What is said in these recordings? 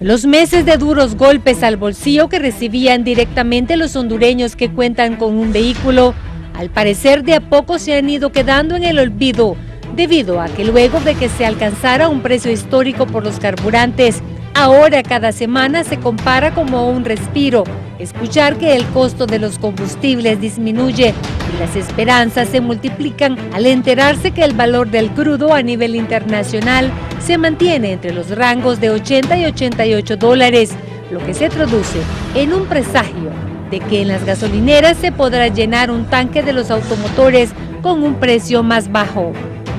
Los meses de duros golpes al bolsillo que recibían directamente los hondureños que cuentan con un vehículo, al parecer de a poco se han ido quedando en el olvido, debido a que luego de que se alcanzara un precio histórico por los carburantes, ahora cada semana se compara como un respiro, escuchar que el costo de los combustibles disminuye y las esperanzas se multiplican al enterarse que el valor del crudo a nivel internacional se mantiene entre los rangos de 80 y 88 dólares, lo que se traduce en un presagio de que en las gasolineras se podrá llenar un tanque de los automotores con un precio más bajo.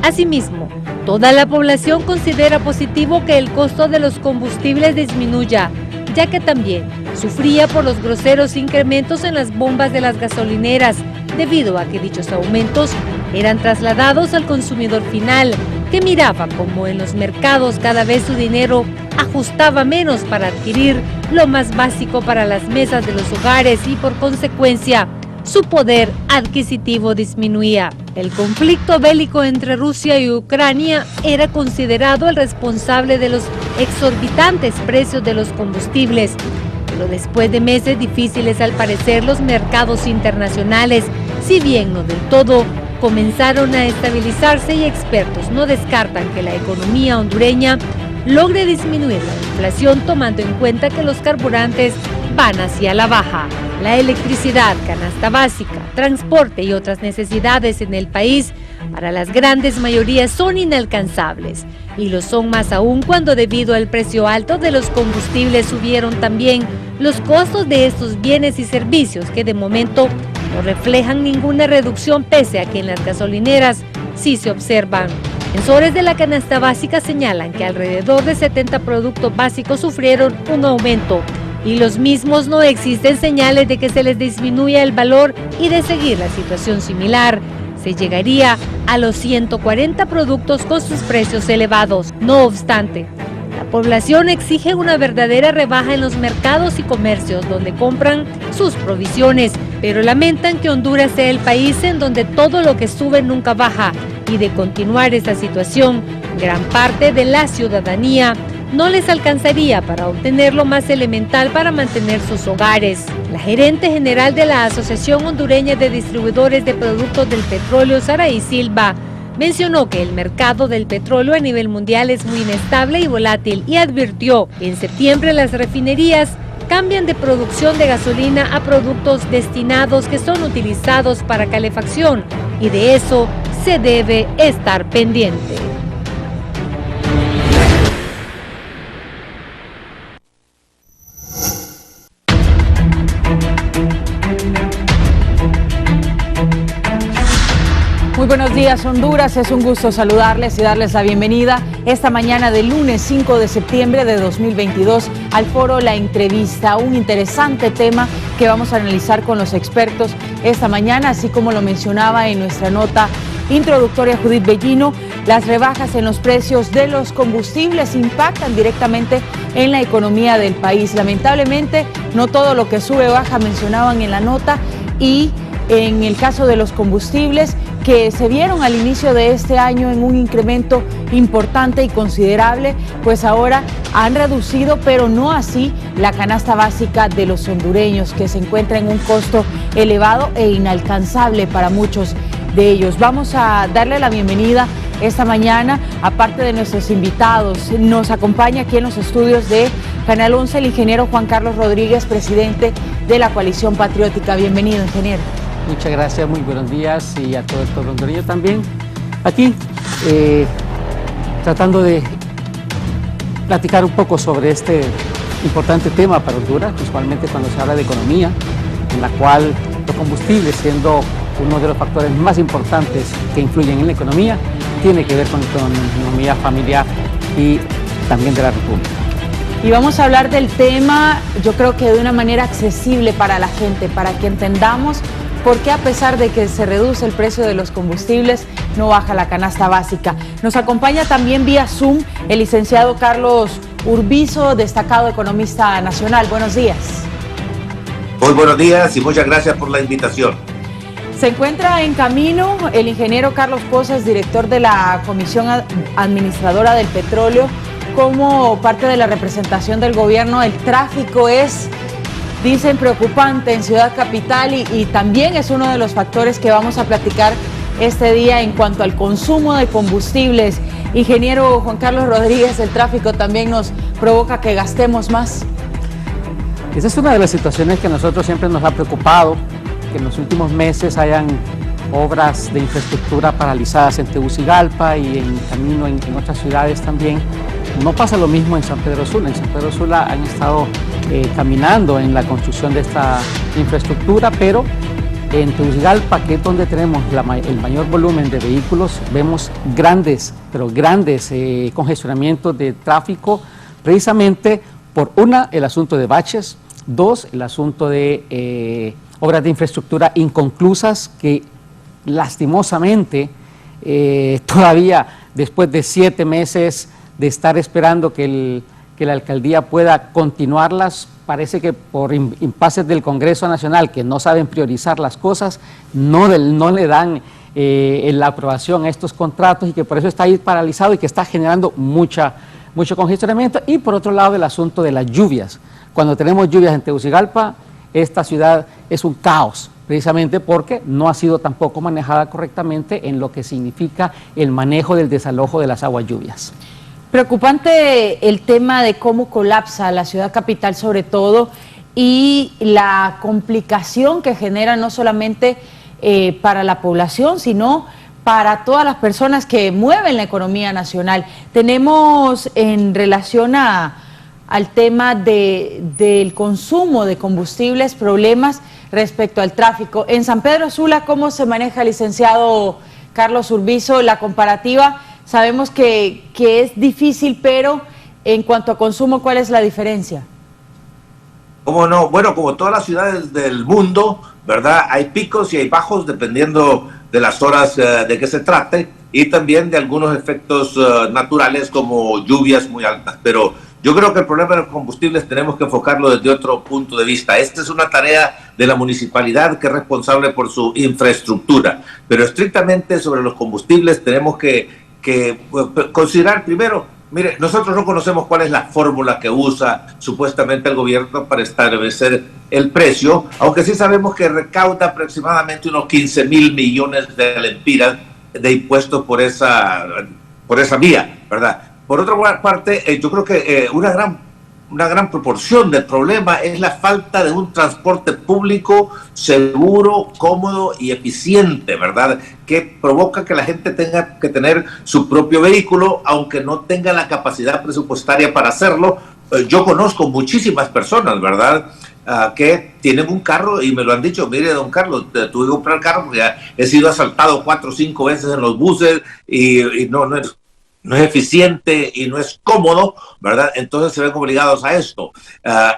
Asimismo, toda la población considera positivo que el costo de los combustibles disminuya, ya que también sufría por los groseros incrementos en las bombas de las gasolineras, debido a que dichos aumentos eran trasladados al consumidor final, que miraba como en los mercados cada vez su dinero ajustaba menos para adquirir lo más básico para las mesas de los hogares y por consecuencia su poder adquisitivo disminuía. El conflicto bélico entre Rusia y Ucrania era considerado el responsable de los exorbitantes precios de los combustibles, pero después de meses difíciles al parecer los mercados internacionales, si bien no del todo, comenzaron a estabilizarse y expertos no descartan que la economía hondureña logre disminuir la inflación tomando en cuenta que los carburantes van hacia la baja. La electricidad, canasta básica, transporte y otras necesidades en el país para las grandes mayorías son inalcanzables y lo son más aún cuando debido al precio alto de los combustibles subieron también los costos de estos bienes y servicios que de momento no reflejan ninguna reducción pese a que en las gasolineras sí se observan. Sensores de la canasta básica señalan que alrededor de 70 productos básicos sufrieron un aumento y los mismos no existen señales de que se les disminuya el valor y de seguir la situación similar, se llegaría a los 140 productos con sus precios elevados. No obstante, la población exige una verdadera rebaja en los mercados y comercios donde compran sus provisiones, pero lamentan que Honduras sea el país en donde todo lo que sube nunca baja y de continuar esta situación, gran parte de la ciudadanía no les alcanzaría para obtener lo más elemental para mantener sus hogares. La gerente general de la Asociación Hondureña de Distribuidores de Productos del Petróleo, Saraí Silva, mencionó que el mercado del petróleo a nivel mundial es muy inestable y volátil y advirtió que en septiembre las refinerías cambian de producción de gasolina a productos destinados que son utilizados para calefacción y de eso se debe estar pendiente. Muy buenos días, Honduras. Es un gusto saludarles y darles la bienvenida esta mañana del lunes 5 de septiembre de 2022 al foro La Entrevista, un interesante tema que vamos a analizar con los expertos esta mañana, así como lo mencionaba en nuestra nota introductoria Judith Bellino. Las rebajas en los precios de los combustibles impactan directamente en la economía del país. Lamentablemente, no todo lo que sube baja, mencionaban en la nota, y en el caso de los combustibles, que se vieron al inicio de este año en un incremento importante y considerable, pues ahora han reducido, pero no así la canasta básica de los hondureños, que se encuentra en un costo elevado e inalcanzable para muchos de ellos. Vamos a darle la bienvenida esta mañana, aparte de nuestros invitados. Nos acompaña aquí en los estudios de Canal 11 el ingeniero Juan Carlos Rodríguez, presidente de la Coalición Patriótica. Bienvenido, ingeniero. Muchas gracias, muy buenos días, y a todo el pueblo hondureño también. Aquí, tratando de platicar un poco sobre este importante tema para Honduras, principalmente cuando se habla de economía, en la cual los combustibles, siendo uno de los factores más importantes que influyen en la economía, tiene que ver con la economía familiar y también de la República. Y vamos a hablar del tema, yo creo que de una manera accesible para la gente, para que entendamos por qué a pesar de que se reduce el precio de los combustibles, no baja la canasta básica. Nos acompaña también vía Zoom el licenciado Carlos Urbizo, destacado economista nacional. Buenos días. Muy buenos días y muchas gracias por la invitación. Se encuentra en camino el ingeniero Carlos Pozas, director de la Comisión Administradora del Petróleo, cómo parte de la representación del gobierno, el tráfico es, dicen, preocupante en Ciudad Capital y también es uno de los factores que vamos a platicar este día en cuanto al consumo de combustibles. Ingeniero Juan Carlos Rodríguez, el tráfico también nos provoca que gastemos más. Esa es una de las situaciones que a nosotros siempre nos ha preocupado, que en los últimos meses hayan obras de infraestructura paralizadas en Tegucigalpa y en camino en otras ciudades también. No pasa lo mismo en San Pedro Sula. En San Pedro Sula han estado caminando en la construcción de esta infraestructura, pero en Tegucigalpa, que es donde tenemos el mayor volumen de vehículos, vemos grandes, pero grandes congestionamientos de tráfico, precisamente por el asunto de baches, dos, el asunto de obras de infraestructura inconclusas que lastimosamente todavía después de 7 meses de estar esperando que la alcaldía pueda continuarlas, parece que por impases del Congreso Nacional que no saben priorizar las cosas, no le dan la aprobación a estos contratos y que por eso está ahí paralizado y que está generando mucho congestionamiento. Y por otro lado el asunto de las lluvias. Cuando tenemos lluvias en Tegucigalpa, esta ciudad es un caos, precisamente porque no ha sido tampoco manejada correctamente en lo que significa el manejo del desalojo de las aguas lluvias. Preocupante el tema de cómo colapsa la Ciudad Capital sobre todo y la complicación que genera no solamente para la población, sino para todas las personas que mueven la economía nacional. Tenemos en relación al tema del consumo de combustibles, problemas respecto al tráfico. En San Pedro Sula, ¿cómo se maneja, licenciado Carlos Urbizo, la comparativa? Sabemos que es difícil, pero en cuanto a consumo, ¿cuál es la diferencia? ¿Cómo no? Bueno, como todas las ciudades del mundo, ¿verdad? Hay picos y hay bajos dependiendo de las horas de que se trate y también de algunos efectos naturales como lluvias muy altas. Pero yo creo que el problema de los combustibles tenemos que enfocarlo desde otro punto de vista. Esta es una tarea de la municipalidad que es responsable por su infraestructura. Pero estrictamente sobre los combustibles tenemos que considerar primero, mire, nosotros no conocemos cuál es la fórmula que usa supuestamente el gobierno para establecer el precio, aunque sí sabemos que recauda aproximadamente unos 15,000 millones de lempiras de impuestos por esa vía, ¿verdad? Por otra parte, yo creo que una gran proporción del problema es la falta de un transporte público seguro, cómodo y eficiente, ¿verdad? Que provoca que la gente tenga que tener su propio vehículo, aunque no tenga la capacidad presupuestaria para hacerlo. Yo conozco muchísimas personas, ¿verdad?, que tienen un carro y me lo han dicho, mire, don Carlos, tuve que comprar el carro porque ya he sido asaltado 4 o 5 veces en los buses y no es eficiente y no es cómodo, ¿verdad? Entonces se ven obligados a esto.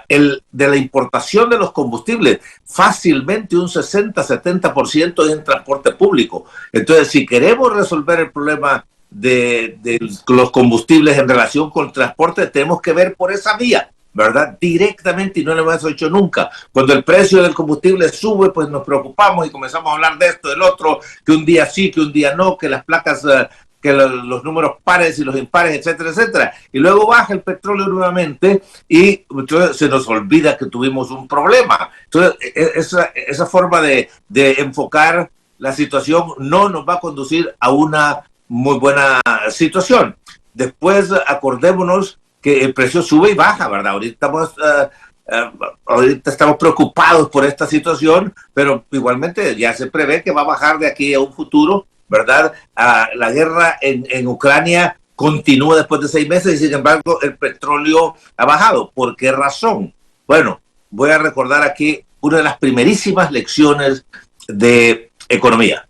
De la importación de los combustibles, fácilmente un 60-70% es en transporte público. Entonces, si queremos resolver el problema de los combustibles en relación con el transporte, tenemos que ver por esa vía, ¿verdad? Directamente, y no lo hemos hecho nunca. Cuando el precio del combustible sube, pues nos preocupamos y comenzamos a hablar de esto, del otro, que un día sí, que un día no, que las placas... que los números pares y los impares, etcétera, etcétera. Y luego baja el petróleo nuevamente y entonces se nos olvida que tuvimos un problema. Entonces, esa forma de enfocar la situación no nos va a conducir a una muy buena situación. Después, acordémonos que el precio sube y baja, ¿verdad? Ahorita estamos preocupados por esta situación, pero igualmente ya se prevé que va a bajar de aquí a un futuro, ¿verdad? La guerra en Ucrania continúa después de 6 meses y sin embargo el petróleo ha bajado. ¿Por qué razón? Bueno, voy a recordar aquí una de las primerísimas lecciones de economía.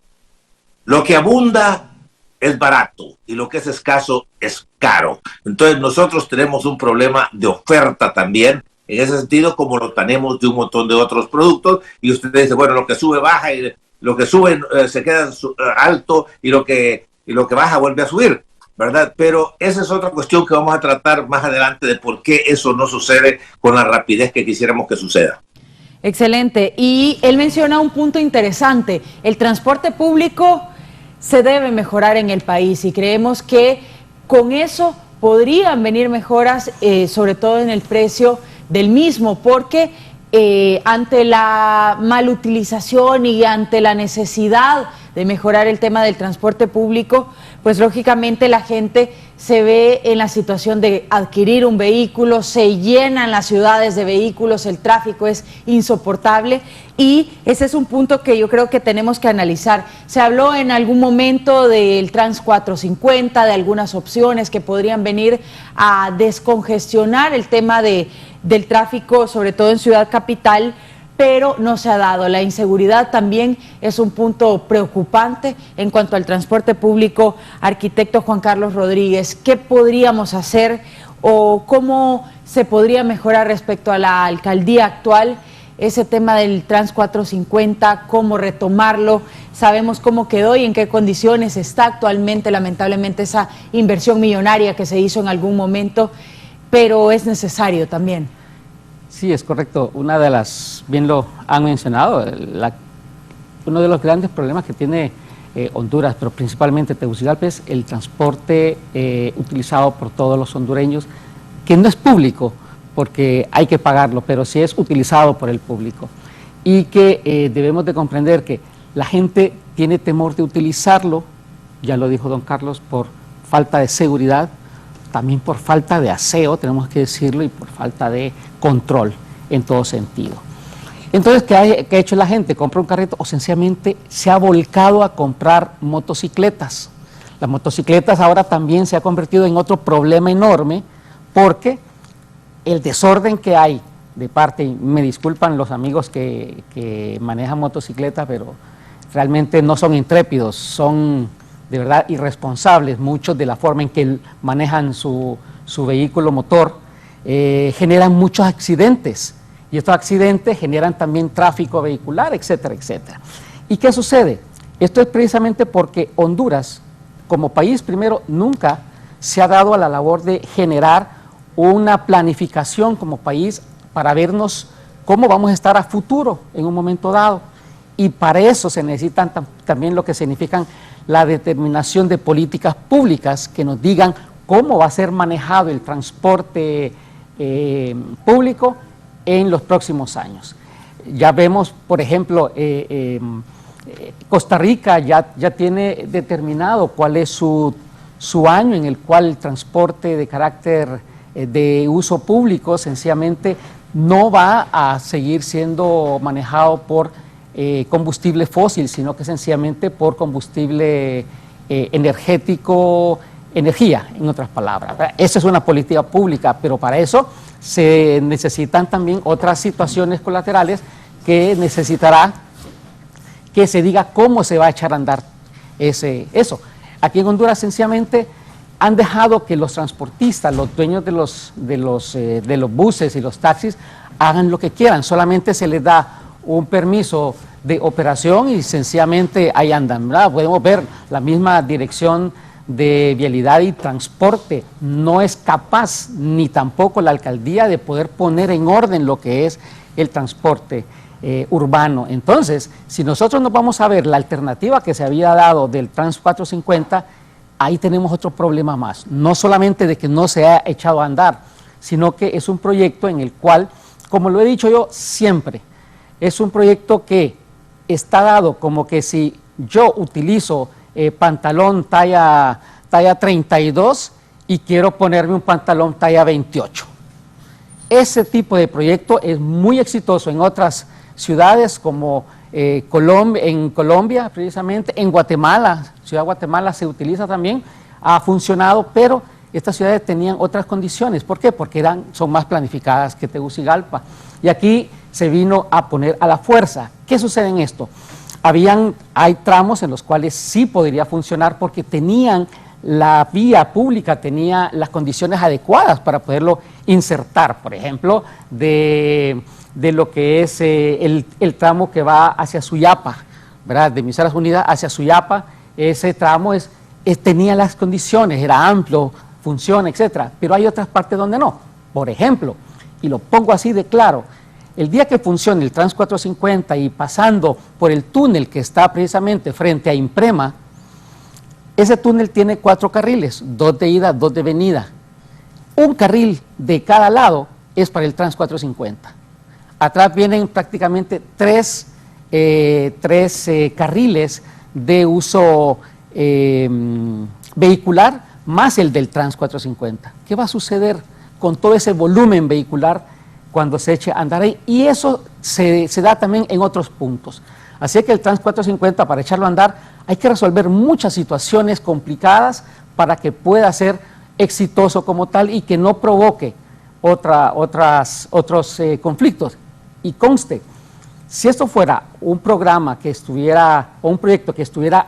Lo que abunda es barato y lo que es escaso es caro. Entonces nosotros tenemos un problema de oferta también, en ese sentido, como lo tenemos de un montón de otros productos, y usted dice, bueno, lo que sube baja y lo que sube se queda alto y lo que baja vuelve a subir, ¿verdad? Pero esa es otra cuestión que vamos a tratar más adelante de por qué eso no sucede con la rapidez que quisiéramos que suceda. Excelente. Y él menciona un punto interesante. El transporte público se debe mejorar en el país y creemos que con eso podrían venir mejoras, sobre todo en el precio del mismo, porque ante la malutilización y ante la necesidad de mejorar el tema del transporte público, pues lógicamente la gente se ve en la situación de adquirir un vehículo, se llenan las ciudades de vehículos, el tráfico es insoportable y ese es un punto que yo creo que tenemos que analizar. Se habló en algún momento del Trans 450, de algunas opciones que podrían venir a descongestionar el tema del tráfico, sobre todo en Ciudad Capital, pero no se ha dado. La inseguridad también es un punto preocupante en cuanto al transporte público. Arquitecto Juan Carlos Rodríguez, ¿qué podríamos hacer o cómo se podría mejorar respecto a la alcaldía actual ese tema del Trans 450, cómo retomarlo? Sabemos cómo quedó y en qué condiciones está actualmente, lamentablemente, esa inversión millonaria que se hizo en algún momento, pero es necesario también. Sí, es correcto. Una de las, bien lo han mencionado, uno de los grandes problemas que tiene Honduras, pero principalmente Tegucigalpa, es el transporte utilizado por todos los hondureños, que no es público, porque hay que pagarlo, pero sí es utilizado por el público. Y que debemos de comprender que la gente tiene temor de utilizarlo, ya lo dijo don Carlos, por falta de seguridad, también por falta de aseo, tenemos que decirlo, y por falta de control en todo sentido. Entonces, ¿qué ha hecho la gente? Compra un carrito o sencillamente se ha volcado a comprar motocicletas. Las motocicletas ahora también se ha convertido en otro problema enorme porque el desorden que hay de parte, y me disculpan los amigos que manejan motocicletas, pero realmente no son intrépidos, son de verdad irresponsables, muchos de la forma en que manejan su vehículo motor, generan muchos accidentes y estos accidentes generan también tráfico vehicular, etcétera, etcétera. ¿Y qué sucede? Esto es precisamente porque Honduras, como país, primero, nunca se ha dado a la labor de generar una planificación como país para vernos cómo vamos a estar a futuro en un momento dado. Y para eso se necesitan también lo que significan la determinación de políticas públicas que nos digan cómo va a ser manejado el transporte público en los próximos años. Ya vemos, por ejemplo, Costa Rica ya tiene determinado cuál es su año en el cual el transporte de carácter de uso público sencillamente no va a seguir siendo manejado por combustible fósil, sino que sencillamente por combustible energético, energía, en otras palabras. Esa es una política pública, pero para eso se necesitan también otras situaciones colaterales que necesitará que se diga cómo se va a echar a andar eso. Aquí en Honduras sencillamente han dejado que los transportistas, los dueños de los buses y los taxis hagan lo que quieran, solamente se les da un permiso de operación y sencillamente ahí andan, ¿verdad? Podemos ver la misma dirección de vialidad y transporte, no es capaz ni tampoco la alcaldía de poder poner en orden lo que es el transporte urbano. Entonces, si nosotros nos vamos a ver la alternativa que se había dado del Trans 450, ahí tenemos otro problema más, no solamente de que no se ha echado a andar, sino que es un proyecto en el cual, como lo he dicho yo siempre, es un proyecto que está dado como que si yo utilizo pantalón talla 32 y quiero ponerme un pantalón talla 28. Ese tipo de proyecto es muy exitoso en otras ciudades como en Colombia precisamente, en Guatemala, Ciudad de Guatemala se utiliza también, ha funcionado, pero estas ciudades tenían otras condiciones. ¿Por qué? Porque son más planificadas que Tegucigalpa. Y aquí se vino a poner a la fuerza. ¿Qué sucede en esto? Hay tramos en los cuales sí podría funcionar porque tenían la vía pública, tenía las condiciones adecuadas para poderlo insertar. Por ejemplo, de lo que es el tramo que va hacia Suyapa, ¿verdad? De Emisoras Unidas hacia Suyapa, ese tramo tenía las condiciones, era amplio, funciona, etcétera. Pero hay otras partes donde no. Por ejemplo, y lo pongo así de claro, el día que funcione el Trans 450 y pasando por el túnel que está precisamente frente a Imprema, ese túnel tiene 4 carriles, 2 de ida, 2 de venida. un carril de cada lado es para el Trans 450. Atrás vienen prácticamente tres carriles de uso vehicular, más el del Trans 450. ¿Qué va a suceder con todo ese volumen vehicular cuando se eche a andar ahí? Y eso se da también en otros puntos. Así que el Trans 450, para echarlo a andar, hay que resolver muchas situaciones complicadas para que pueda ser exitoso como tal y que no provoque otros conflictos. Y conste, si esto fuera un programa que estuviera, o un proyecto que estuviera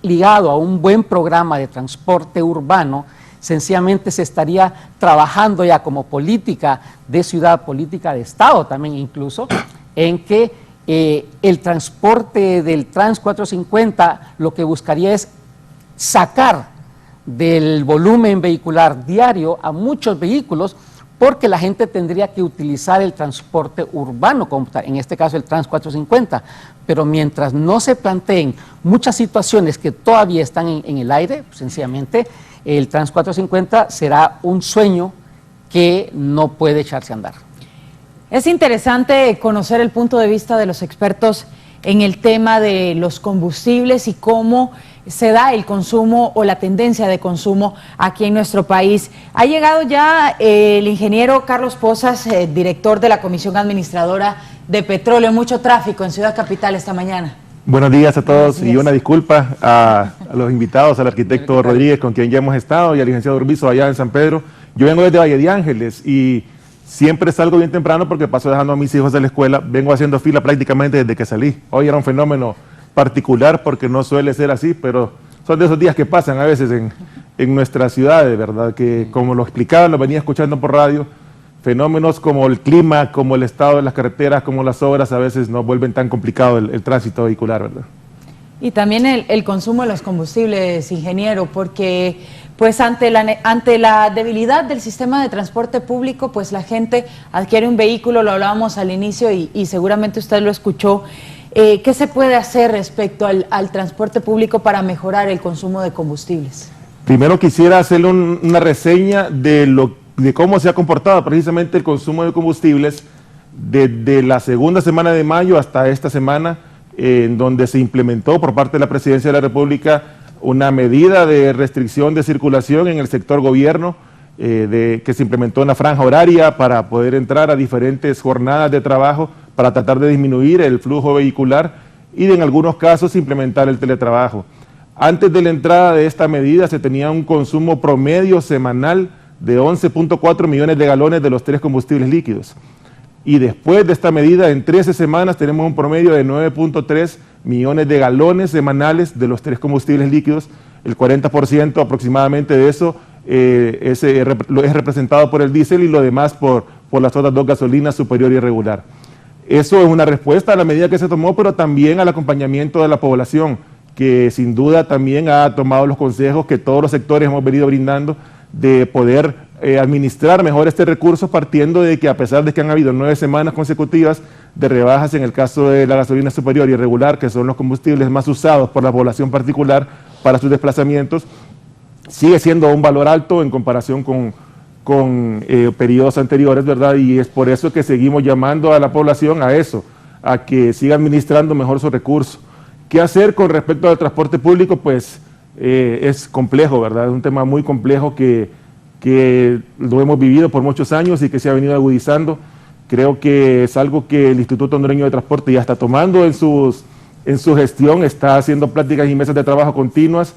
ligado a un buen programa de transporte urbano, sencillamente se estaría trabajando ya como política de ciudad, política de Estado también incluso, en que el transporte del Trans 450 lo que buscaría es sacar del volumen vehicular diario a muchos vehículos, porque la gente tendría que utilizar el transporte urbano, como en este caso el Trans 450, pero mientras no se planteen muchas situaciones que todavía están en el aire, pues sencillamente el Trans 450 será un sueño que no puede echarse a andar. Es interesante conocer el punto de vista de los expertos en el tema de los combustibles y cómo se da el consumo o la tendencia de consumo aquí en nuestro país. Ha llegado ya el ingeniero Carlos Pozas, director de la Comisión Administradora de Petróleo. Mucho tráfico en Ciudad Capital esta mañana. Buenos días a todos y una disculpa a los invitados, al arquitecto Rodríguez, con quien ya hemos estado, y al licenciado Urbizo allá en San Pedro. Yo vengo desde Valle de Ángeles y siempre salgo bien temprano porque paso dejando a mis hijos de la escuela. Vengo haciendo fila prácticamente desde que salí. Hoy era un fenómeno particular porque no suele ser así, pero son de esos días que pasan a veces en nuestras ciudades, ¿verdad? Que como lo explicaba, lo venía escuchando por radio, fenómenos como el clima, como el estado de las carreteras, como las obras, a veces nos vuelven tan complicado el tránsito vehicular, ¿verdad? Y también el consumo de los combustibles, ingeniero, porque pues ante la debilidad del sistema de transporte público, pues la gente adquiere un vehículo, lo hablábamos al inicio y seguramente usted lo escuchó. ¿Qué se puede hacer respecto al transporte público para mejorar el consumo de combustibles? Primero quisiera hacerle una reseña de cómo se ha comportado precisamente el consumo de combustibles desde la segunda semana de mayo hasta esta semana, en donde se implementó por parte de la Presidencia de la República una medida de restricción de circulación en el sector gobierno, que se implementó en la franja horaria para poder entrar a diferentes jornadas de trabajo para tratar de disminuir el flujo vehicular y en algunos casos implementar el teletrabajo. Antes de la entrada de esta medida se tenía un consumo promedio semanal de 11.4 millones de galones de los tres combustibles líquidos. Y después de esta medida, en 13 semanas, tenemos un promedio de 9.3 millones de galones semanales de los tres combustibles líquidos. El 40% aproximadamente de eso es representado por el diésel y lo demás por las otras dos gasolinas, superior y regular. Eso es una respuesta a la medida que se tomó, pero también al acompañamiento de la población, que sin duda también ha tomado los consejos que todos los sectores hemos venido brindando de poder administrar mejor este recurso, partiendo de que a pesar de que han habido 9 semanas consecutivas de rebajas en el caso de la gasolina superior y regular, que son los combustibles más usados por la población particular para sus desplazamientos, sigue siendo un valor alto en comparación con periodos anteriores, ¿verdad? Y es por eso que seguimos llamando a la población a eso, a que siga administrando mejor su recurso. ¿Qué hacer con respecto al transporte público? Pues es complejo, ¿verdad? Es un tema muy complejo que lo hemos vivido por muchos años y que se ha venido agudizando. Creo que es algo que el Instituto Hondureño de Transporte ya está tomando en su gestión, está haciendo pláticas y mesas de trabajo continuas.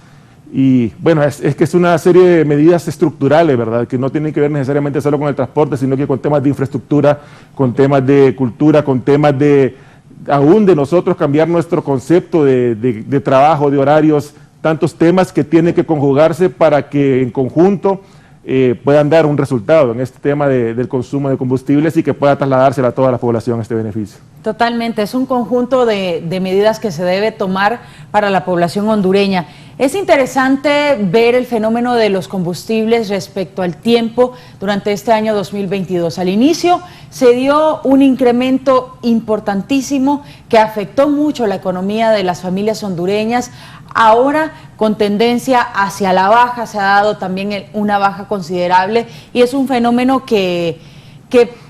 Y bueno, es que es una serie de medidas estructurales, ¿verdad? Que no tienen que ver necesariamente solo con el transporte, sino que con temas de infraestructura, con temas de cultura, con temas aún de nosotros cambiar nuestro concepto de trabajo, de horarios, tantos temas que tienen que conjugarse para que en conjunto puedan dar un resultado en este tema del consumo de combustibles y que pueda trasladársela a toda la población este beneficio. Totalmente, es un conjunto de medidas que se debe tomar para la población hondureña. Es interesante ver el fenómeno de los combustibles respecto al tiempo durante este año 2022. Al inicio se dio un incremento importantísimo que afectó mucho la economía de las familias hondureñas. Ahora, con tendencia hacia la baja, se ha dado también una baja considerable y es un fenómeno que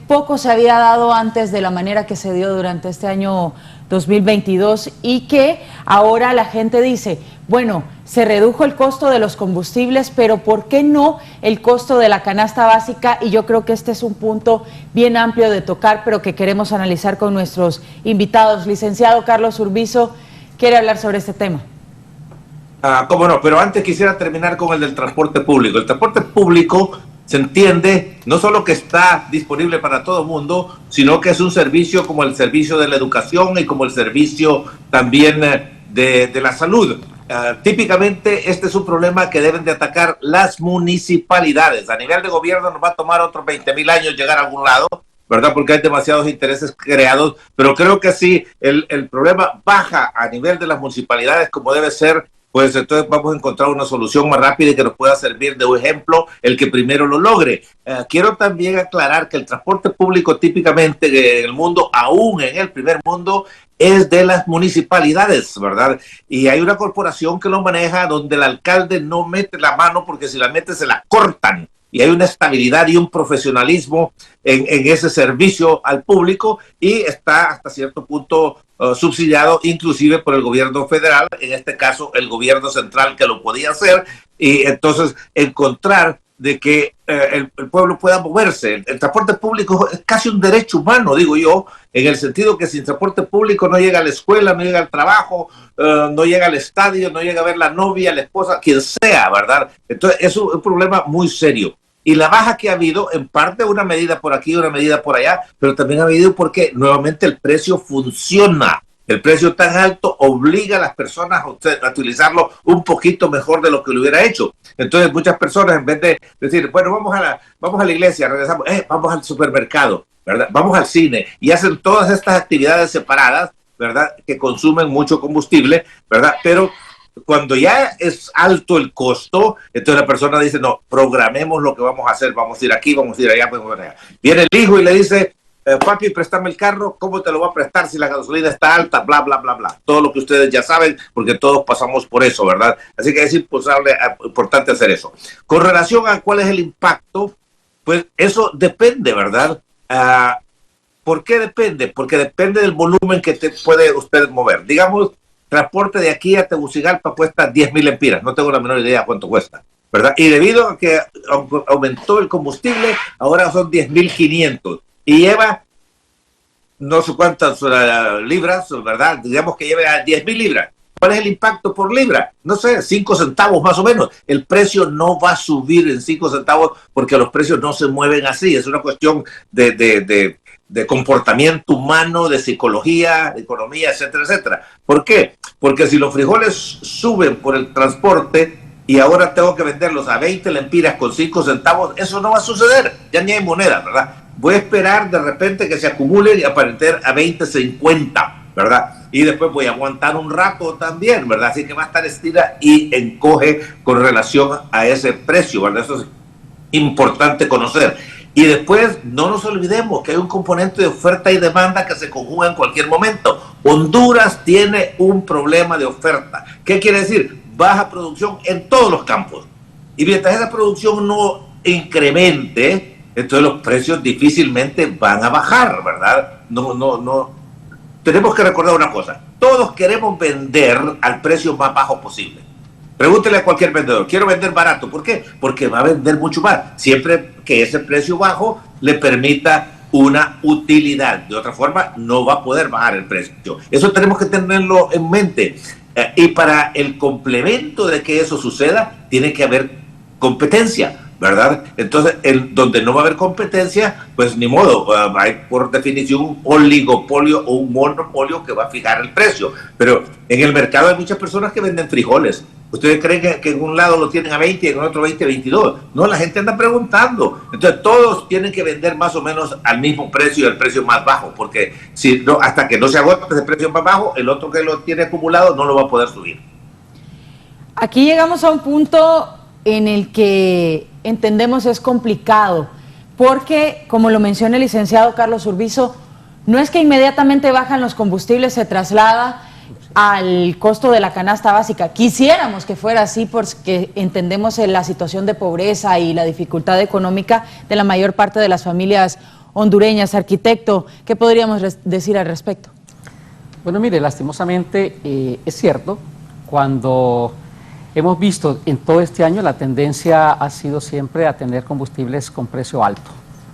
poco se había dado antes de la manera que se dio durante este año 2022 y que ahora la gente dice, bueno, se redujo el costo de los combustibles, pero ¿por qué no el costo de la canasta básica? Y yo creo que este es un punto bien amplio de tocar, pero que queremos analizar con nuestros invitados. Licenciado Carlos Urbizo, ¿quiere hablar sobre este tema? Cómo no, pero antes quisiera terminar con el del transporte público. El transporte público se entiende no solo que está disponible para todo el mundo, sino que es un servicio como el servicio de la educación y como el servicio también de la salud. Típicamente este es un problema que deben de atacar las municipalidades. A nivel de gobierno nos va a tomar otros 20,000 años llegar a algún lado, ¿verdad? Porque hay demasiados intereses creados, pero creo que si el problema baja a nivel de las municipalidades como debe ser, pues entonces vamos a encontrar una solución más rápida y que nos pueda servir de ejemplo el que primero lo logre. Quiero también aclarar que el transporte público típicamente en el mundo, aún en el primer mundo, es de las municipalidades, ¿verdad? Y hay una corporación que lo maneja donde el alcalde no mete la mano porque si la mete se la cortan. Y hay una estabilidad y un profesionalismo en ese servicio al público y está hasta cierto punto subsidiado inclusive por el gobierno federal, en este caso el gobierno central que lo podía hacer, y entonces encontrar de que el pueblo pueda moverse. El transporte público es casi un derecho humano, digo yo, en el sentido que sin transporte público no llega a la escuela, no llega al trabajo, no llega al estadio, no llega a ver la novia, la esposa, quien sea, ¿verdad? Entonces es un problema muy serio. Y la baja que ha habido, en parte una medida por aquí, una medida por allá, pero también ha habido porque nuevamente el precio funciona. El precio tan alto obliga a las personas a utilizarlo un poquito mejor de lo que lo hubiera hecho. Entonces muchas personas, en vez de decir, bueno, vamos a la iglesia, regresamos, vamos al supermercado, ¿verdad? Vamos al cine, y hacen todas estas actividades separadas, ¿verdad? Que consumen mucho combustible, ¿verdad? Pero cuando ya es alto el costo, entonces la persona dice, no, programemos lo que vamos a hacer, vamos a ir aquí, vamos a ir allá, vamos a ir allá. Viene el hijo y le dice, papi, préstame el carro, ¿cómo te lo voy a prestar si la gasolina está alta? Bla, bla, bla, bla. Todo lo que ustedes ya saben, porque todos pasamos por eso, ¿verdad? Así que es importante hacer eso. Con relación a cuál es el impacto, pues eso depende, ¿verdad? ¿Por qué depende? Porque depende del volumen que te puede usted mover. Digamos, transporte de aquí a Tegucigalpa cuesta 10,000 lempiras, no tengo la menor idea cuánto cuesta, ¿verdad? Y debido a que aumentó el combustible, ahora son 10,500 y lleva no sé cuántas libras, ¿verdad? Digamos que lleva 10,000 libras. ¿Cuál es el impacto por libra? No sé, 5 centavos más o menos. El precio no va a subir en 5 centavos porque los precios no se mueven así. Es una cuestión de comportamiento humano, de psicología, de economía, etcétera, etcétera. ¿Por qué? Porque si los frijoles suben por el transporte y ahora tengo que venderlos a 20 lempiras con 5 centavos, eso no va a suceder. Ya ni hay moneda, ¿verdad? Voy a esperar de repente que se acumulen y aparecer a 20, 50, ¿verdad? Y después voy a aguantar un rato también, ¿verdad? Así que va a estar estira y encoge con relación a ese precio, ¿verdad? Eso es importante conocer. Y después no nos olvidemos que hay un componente de oferta y demanda que se conjuga en cualquier momento. Honduras tiene un problema de oferta. ¿Qué quiere decir? Baja producción en todos los campos. Y mientras esa producción no incremente, entonces los precios difícilmente van a bajar, ¿verdad? No. Tenemos que recordar una cosa. Todos queremos vender al precio más bajo posible. Pregúntele a cualquier vendedor, quiero vender barato. ¿Por qué? Porque va a vender mucho más, siempre que ese precio bajo le permita una utilidad. De otra forma, no va a poder bajar el precio. Eso tenemos que tenerlo en mente. Y para el complemento de que eso suceda, tiene que haber competencia, ¿verdad? Entonces, donde no va a haber competencia, pues ni modo, hay por definición un oligopolio o un monopolio que va a fijar el precio. Pero en el mercado hay muchas personas que venden frijoles. ¿Ustedes creen que en un lado lo tienen a 20 y en otro 20, 22? No, la gente anda preguntando. Entonces, todos tienen que vender más o menos al mismo precio, el precio más bajo, porque si no, hasta que no se agote ese precio más bajo, el otro que lo tiene acumulado no lo va a poder subir. Aquí llegamos a un punto en el que entendemos es complicado, porque, como lo menciona el licenciado Carlos Urbizo, no es que inmediatamente bajan los combustibles, se traslada al costo de la canasta básica. Quisiéramos que fuera así porque entendemos la situación de pobreza y la dificultad económica de la mayor parte de las familias hondureñas. Arquitecto, ¿qué podríamos decir al respecto? Bueno, mire, lastimosamente es cierto, cuando hemos visto en todo este año la tendencia ha sido siempre a tener combustibles con precio alto.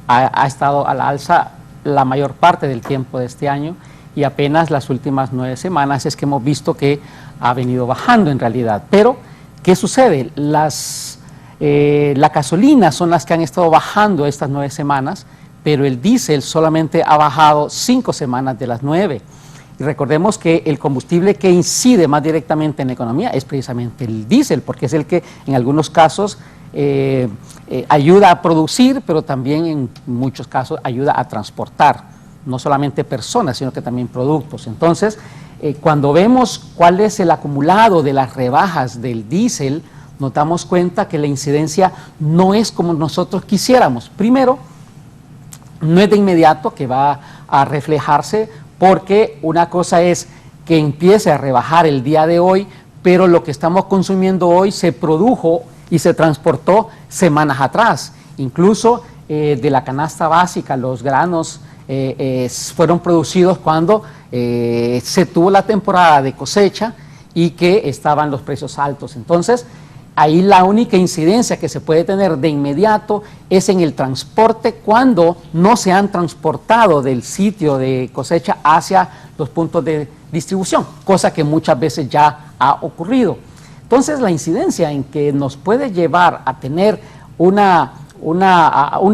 Ha estado a la alza la mayor parte del tiempo de este año y apenas las últimas 9 semanas es que hemos visto que ha venido bajando en realidad. Pero, ¿qué sucede? La gasolina son las que han estado bajando estas 9 semanas, pero el diésel solamente ha bajado 5 semanas de las 9. Y recordemos que el combustible que incide más directamente en la economía es precisamente el diésel, porque es el que en algunos casos ayuda a producir, pero también en muchos casos ayuda a transportar, no solamente personas, sino que también productos. Entonces, cuando vemos cuál es el acumulado de las rebajas del diésel, nos damos cuenta que la incidencia no es como nosotros quisiéramos. Primero, no es de inmediato que va a reflejarse, porque una cosa es que empiece a rebajar el día de hoy, pero lo que estamos consumiendo hoy se produjo y se transportó semanas atrás. Incluso de la canasta básica, los granos fueron producidos cuando se tuvo la temporada de cosecha y que estaban los precios altos. Entonces, ahí la única incidencia que se puede tener de inmediato es en el transporte cuando no se han transportado del sitio de cosecha hacia los puntos de distribución, cosa que muchas veces ya ha ocurrido. Entonces, la incidencia en que nos puede llevar a tener un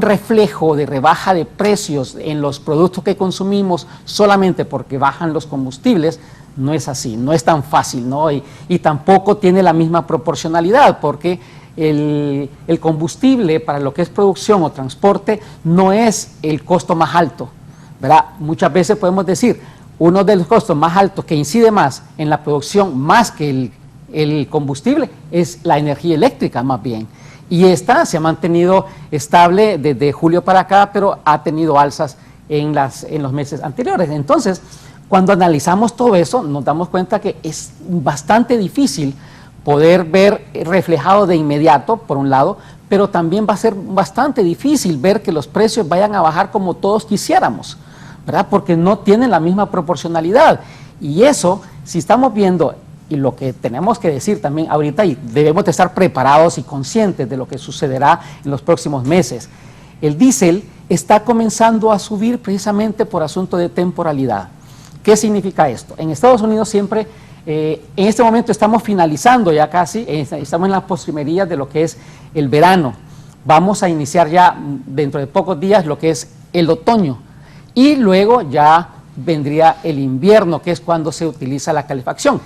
reflejo de rebaja de precios en los productos que consumimos solamente porque bajan los combustibles, no es así, no es tan fácil, ¿no? Y tampoco tiene la misma proporcionalidad, porque el combustible para lo que es producción o transporte no es el costo más alto, ¿verdad? Muchas veces podemos decir, uno de los costos más altos que incide más en la producción más que el combustible es la energía eléctrica más bien. Y esta se ha mantenido estable desde julio para acá, pero ha tenido alzas en los meses anteriores. Entonces, cuando analizamos todo eso, nos damos cuenta que es bastante difícil poder ver reflejado de inmediato, por un lado, pero también va a ser bastante difícil ver que los precios vayan a bajar como todos quisiéramos, ¿verdad? Porque no tienen la misma proporcionalidad. Y eso, si estamos viendo, y lo que tenemos que decir también ahorita, y debemos de estar preparados y conscientes de lo que sucederá en los próximos meses, el diésel está comenzando a subir precisamente por asunto de temporalidad. ¿Qué significa esto? En Estados Unidos siempre, en este momento estamos finalizando ya casi, estamos en las postrimerías de lo que es el verano. Vamos a iniciar ya dentro de pocos días lo que es el otoño y luego ya vendría el invierno, que es cuando se utiliza la calefacción.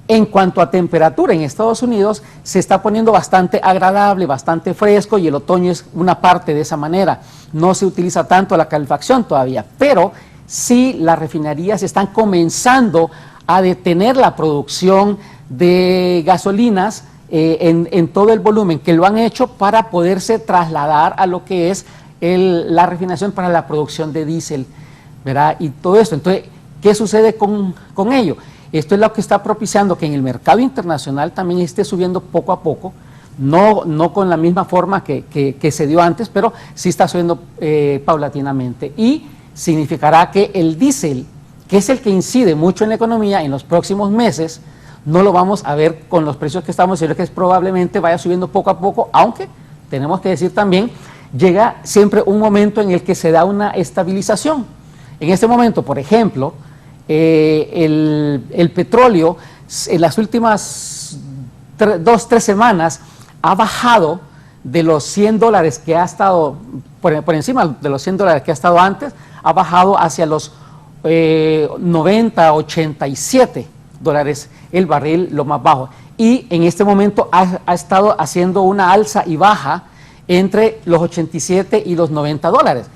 En cuanto a temperatura, en Estados Unidos se está poniendo bastante agradable, bastante fresco, y el otoño es una parte de esa manera. No se utiliza tanto la calefacción todavía, pero sí las refinerías están comenzando a detener la producción de gasolinas en todo el volumen, que lo han hecho para poderse trasladar a lo que es la refinación para la producción de diésel, ¿verdad? Y todo esto. Entonces, ¿qué sucede con ello? Esto es lo que está propiciando que en el mercado internacional también esté subiendo poco a poco, no con la misma forma que se dio antes, pero sí está subiendo paulatinamente. Y significará que el diésel, que es el que incide mucho en la economía, en los próximos meses no lo vamos a ver con los precios que estamos, sino que probablemente vaya subiendo poco a poco, aunque tenemos que decir también, llega siempre un momento en el que se da una estabilización. En este momento, por ejemplo, el petróleo en las últimas 2-3 semanas ha bajado de los $100 que ha estado, por encima de los $100 que ha estado antes, ha bajado hacia los 90, 87 dólares el barril, lo más bajo. Y en este momento ha estado haciendo una alza y baja entre los 87 y los 90 dólares.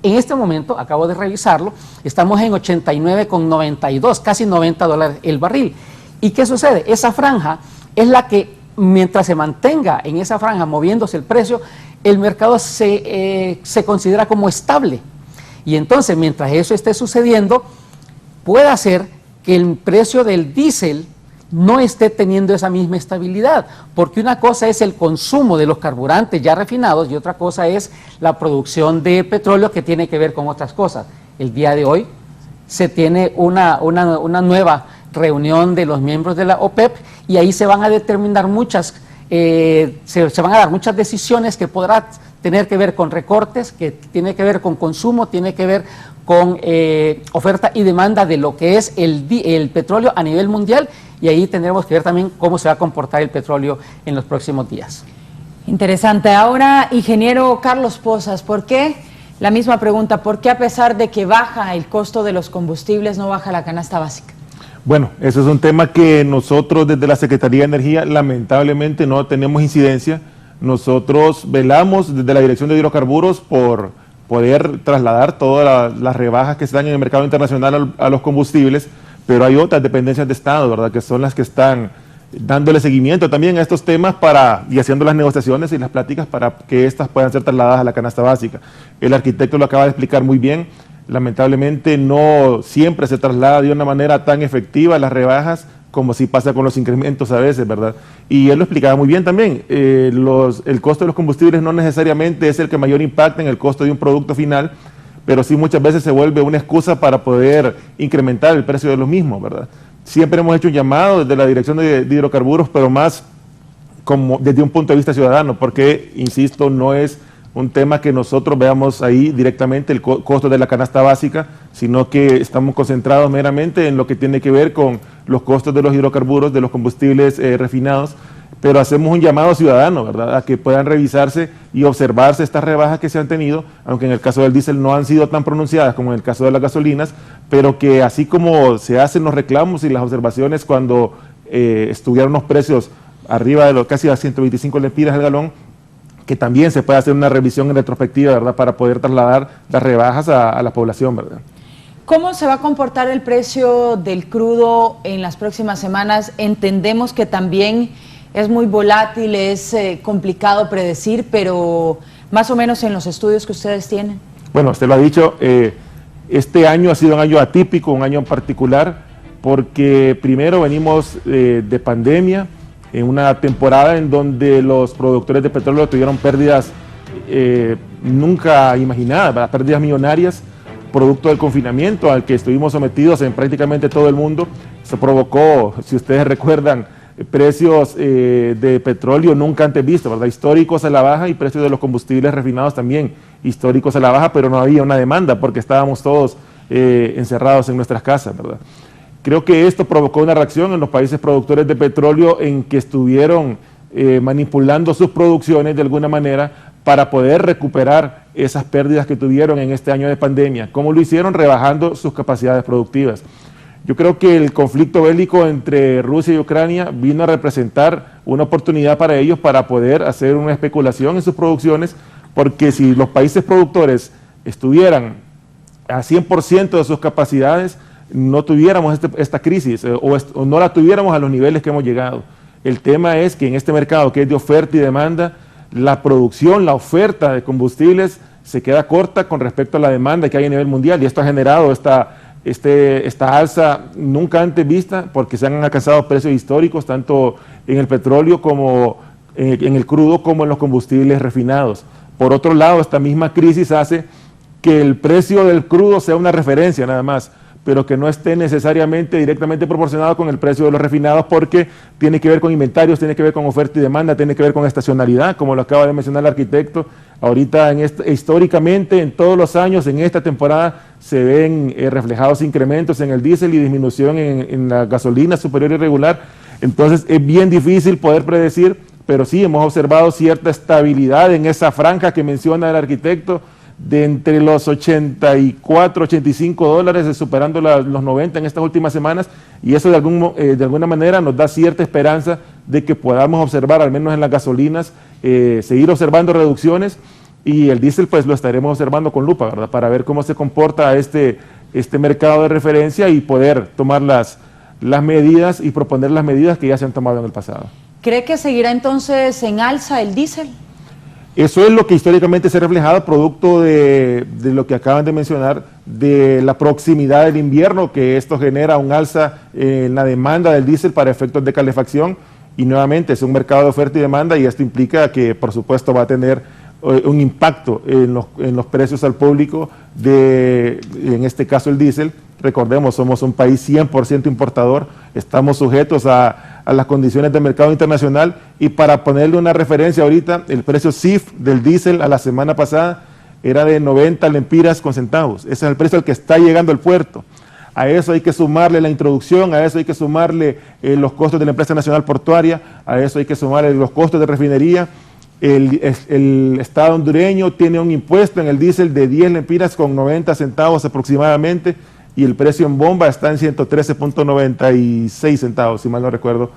En este momento, acabo de revisarlo, estamos en 89,92, casi 90 dólares el barril. ¿Y qué sucede? Esa franja es la que, mientras se mantenga en esa franja moviéndose el precio, el mercado se considera como estable. Y entonces, mientras eso esté sucediendo, puede ser que el precio del diésel no esté teniendo esa misma estabilidad, porque una cosa es el consumo de los carburantes ya refinados y otra cosa es la producción de petróleo, que tiene que ver con otras cosas. El día de hoy se tiene una nueva reunión de los miembros de la OPEP y ahí se van a determinar se van a dar muchas decisiones que podrán tener que ver con recortes, que tiene que ver con consumo, tiene que ver con oferta y demanda de lo que es el petróleo a nivel mundial, y ahí tendremos que ver también cómo se va a comportar el petróleo en los próximos días. Interesante. Ahora, ingeniero Carlos Pozas, ¿por qué? La misma pregunta, ¿por qué a pesar de que baja el costo de los combustibles no baja la canasta básica? Bueno, eso es un tema que nosotros desde la Secretaría de Energía lamentablemente no tenemos incidencia. Nosotros velamos desde la Dirección de Hidrocarburos por poder trasladar todas las rebajas que se dan en el mercado internacional a los combustibles, pero hay otras dependencias de Estado, ¿verdad?, que son las que están dándole seguimiento también a estos temas y haciendo las negociaciones y las pláticas para que estas puedan ser trasladadas a la canasta básica. El arquitecto lo acaba de explicar muy bien. Lamentablemente no siempre se traslada de una manera tan efectiva las rebajas como si pasa con los incrementos a veces, ¿verdad? Y él lo explicaba muy bien también. El costo de los combustibles no necesariamente es el que mayor impacta en el costo de un producto final, pero sí muchas veces se vuelve una excusa para poder incrementar el precio de los mismos, ¿verdad? Siempre hemos hecho un llamado desde la Dirección de Hidrocarburos, pero más como desde un punto de vista ciudadano, porque, insisto, no es un tema que nosotros veamos ahí directamente el costo de la canasta básica, sino que estamos concentrados meramente en lo que tiene que ver con los costos de los hidrocarburos, de los combustibles refinados, pero hacemos un llamado ciudadano, ¿verdad?, a que puedan revisarse y observarse estas rebajas que se han tenido, aunque en el caso del diésel no han sido tan pronunciadas como en el caso de las gasolinas, pero que así como se hacen los reclamos y las observaciones cuando estuvieron los precios arriba de casi a 125 lempiras el galón, que también se puede hacer una revisión en retrospectiva, ¿verdad?, para poder trasladar las rebajas a la población, ¿verdad? ¿Cómo se va a comportar el precio del crudo en las próximas semanas? Entendemos que también es muy volátil, es complicado predecir, pero más o menos en los estudios que ustedes tienen. Bueno, usted lo ha dicho, este año ha sido un año atípico, un año en particular, porque primero venimos de pandemia, en una temporada en donde los productores de petróleo tuvieron pérdidas nunca imaginadas, ¿verdad?, pérdidas millonarias, producto del confinamiento al que estuvimos sometidos en prácticamente todo el mundo. Eso provocó, si ustedes recuerdan, precios de petróleo nunca antes vistos, ¿verdad?, históricos a la baja, y precios de los combustibles refinados también históricos a la baja, pero no había una demanda porque estábamos todos encerrados en nuestras casas, ¿verdad? Creo que esto provocó una reacción en los países productores de petróleo en que estuvieron manipulando sus producciones de alguna manera para poder recuperar esas pérdidas que tuvieron en este año de pandemia. ¿Cómo lo hicieron? Rebajando sus capacidades productivas. Yo creo que el conflicto bélico entre Rusia y Ucrania vino a representar una oportunidad para ellos para poder hacer una especulación en sus producciones, porque si los países productores estuvieran a 100% de sus capacidades, no tuviéramos esta crisis o no la tuviéramos a los niveles que hemos llegado. El tema es que en este mercado que es de oferta y demanda, la producción, la oferta de combustibles se queda corta con respecto a la demanda que hay a nivel mundial, y esto ha generado esta alza nunca antes vista, porque se han alcanzado precios históricos tanto en el petróleo como en el crudo como en los combustibles refinados. Por otro lado, esta misma crisis hace que el precio del crudo sea una referencia nada más, pero que no esté necesariamente directamente proporcionado con el precio de los refinados, porque tiene que ver con inventarios, tiene que ver con oferta y demanda, tiene que ver con estacionalidad, como lo acaba de mencionar el arquitecto. Ahorita, históricamente, en todos los años, en esta temporada, se ven reflejados incrementos en el diésel y disminución en la gasolina superior y regular. Entonces, es bien difícil poder predecir, pero sí hemos observado cierta estabilidad en esa franja que menciona el arquitecto, de entre los 84, 85 dólares, superando los 90 en estas últimas semanas, y eso de alguna manera nos da cierta esperanza de que podamos observar, al menos en las gasolinas, seguir observando reducciones, y el diésel pues lo estaremos observando con lupa, ¿verdad?, para ver cómo se comporta este mercado de referencia y poder tomar las medidas y proponer las medidas que ya se han tomado en el pasado. ¿Cree que seguirá entonces en alza el diésel? Eso es lo que históricamente se ha reflejado, producto de lo que acaban de mencionar, de la proximidad del invierno, que esto genera un alza en la demanda del diésel para efectos de calefacción, y nuevamente es un mercado de oferta y demanda, y esto implica que por supuesto va a tener un impacto en los precios al público en este caso el diésel. Recordemos, somos un país 100% importador, estamos sujetos a las condiciones del mercado internacional, y para ponerle una referencia ahorita, el precio CIF del diésel a la semana pasada era de 90 lempiras con centavos. Ese es el precio al que está llegando el puerto. A eso hay que sumarle la introducción, a eso hay que sumarle los costos de la empresa nacional portuaria, a eso hay que sumarle los costos de refinería. El Estado hondureño tiene un impuesto en el diésel de 10 lempiras con 90 centavos aproximadamente, y el precio en bomba está en 113.96 centavos, si mal no recuerdo,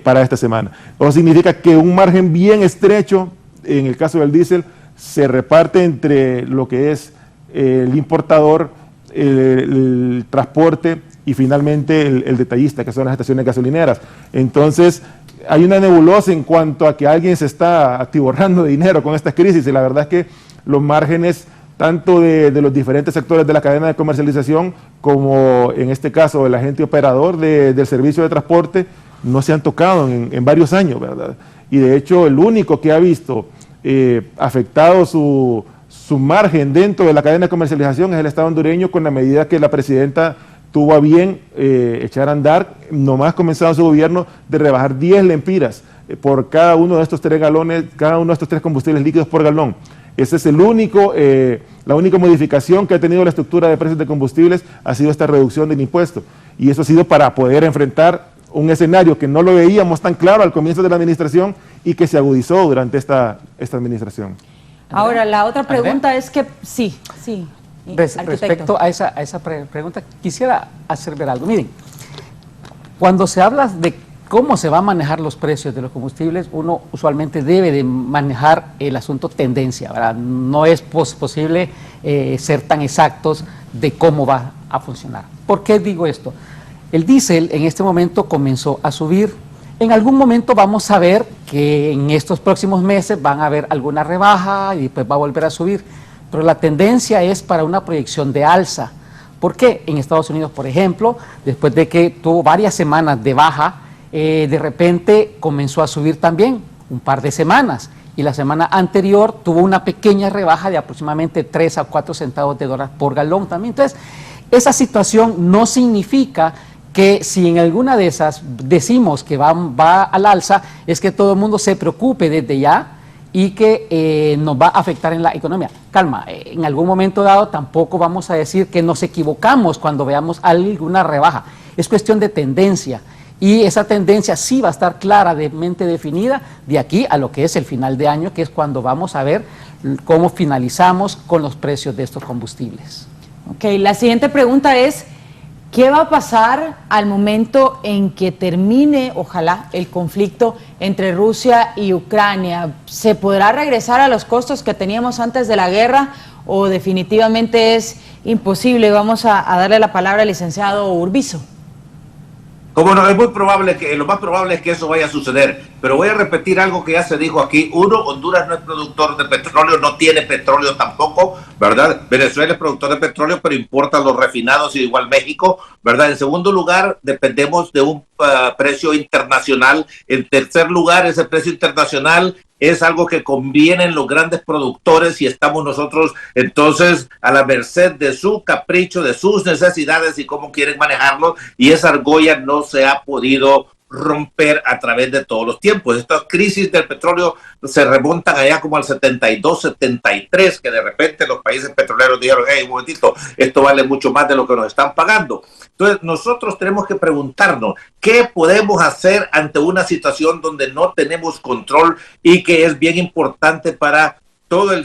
para esta semana. Eso significa que un margen bien estrecho, en el caso del diésel, se reparte entre lo que es el importador, el transporte y finalmente el detallista, que son las estaciones gasolineras. Entonces, hay una nebulosa en cuanto a que alguien se está atiborrando de dinero con esta crisis, y la verdad es que los márgenes tanto de los diferentes sectores de la cadena de comercialización, como en este caso el agente operador del servicio de transporte, no se han tocado en varios años, ¿verdad? Y de hecho el único que ha visto afectado su margen dentro de la cadena de comercialización es el Estado hondureño, con la medida que la presidenta tuvo a bien echar a andar, nomás comenzado su gobierno, de rebajar 10 lempiras por cada uno de estos 3 galones, cada uno de estos 3 combustibles líquidos por galón. Ese es la única modificación que ha tenido la estructura de precios de combustibles, ha sido esta reducción del impuesto. Y eso ha sido para poder enfrentar un escenario que no lo veíamos tan claro al comienzo de la administración y que se agudizó durante esta administración. Ahora, la otra pregunta es que, sí. Respecto a esa pregunta, quisiera hacer ver algo. Miren, cuando se habla de cómo se va a manejar los precios de los combustibles, uno usualmente debe de manejar el asunto tendencia, ¿verdad? No es posible ser tan exactos de cómo va a funcionar. ¿Por qué digo esto? El diésel en este momento comenzó a subir. En algún momento vamos a ver que en estos próximos meses van a haber alguna rebaja y después va a volver a subir. Pero la tendencia es para una proyección de alza. ¿Por qué? En Estados Unidos, por ejemplo, después de que tuvo varias semanas de baja, de repente comenzó a subir también un par de semanas, y la semana anterior tuvo una pequeña rebaja de aproximadamente 3 a 4 centavos de dólar por galón también. Entonces, esa situación no significa que si en alguna de esas decimos que va al alza, es que todo el mundo se preocupe desde ya y que nos va a afectar en la economía. Calma, en algún momento dado tampoco vamos a decir que nos equivocamos cuando veamos alguna rebaja. Es cuestión de tendencia. Y esa tendencia sí va a estar claramente definida de aquí a lo que es el final de año, que es cuando vamos a ver cómo finalizamos con los precios de estos combustibles. Ok, la siguiente pregunta es, ¿qué va a pasar al momento en que termine, ojalá, el conflicto entre Rusia y Ucrania? ¿Se podrá regresar a los costos que teníamos antes de la guerra o definitivamente es imposible? Vamos a darle la palabra al licenciado Urbizo. Como no, es muy probable lo más probable es que eso vaya a suceder, pero voy a repetir algo que ya se dijo aquí. Uno, Honduras no es productor de petróleo, no tiene petróleo tampoco, ¿verdad? Venezuela es productor de petróleo, pero importa los refinados, y igual México, ¿verdad? En segundo lugar, dependemos de un precio internacional. En tercer lugar, ese precio internacional es algo que conviene en los grandes productores, y estamos nosotros entonces a la merced de su capricho, de sus necesidades y cómo quieren manejarlo, y esa argolla no se ha podido romper a través de todos los tiempos. Estas crisis del petróleo se remontan allá como al 72, 73, que de repente los países petroleros dijeron, hey, un momentito, esto vale mucho más de lo que nos están pagando. Entonces nosotros tenemos que preguntarnos, ¿qué podemos hacer ante una situación donde no tenemos control y que es bien importante para toda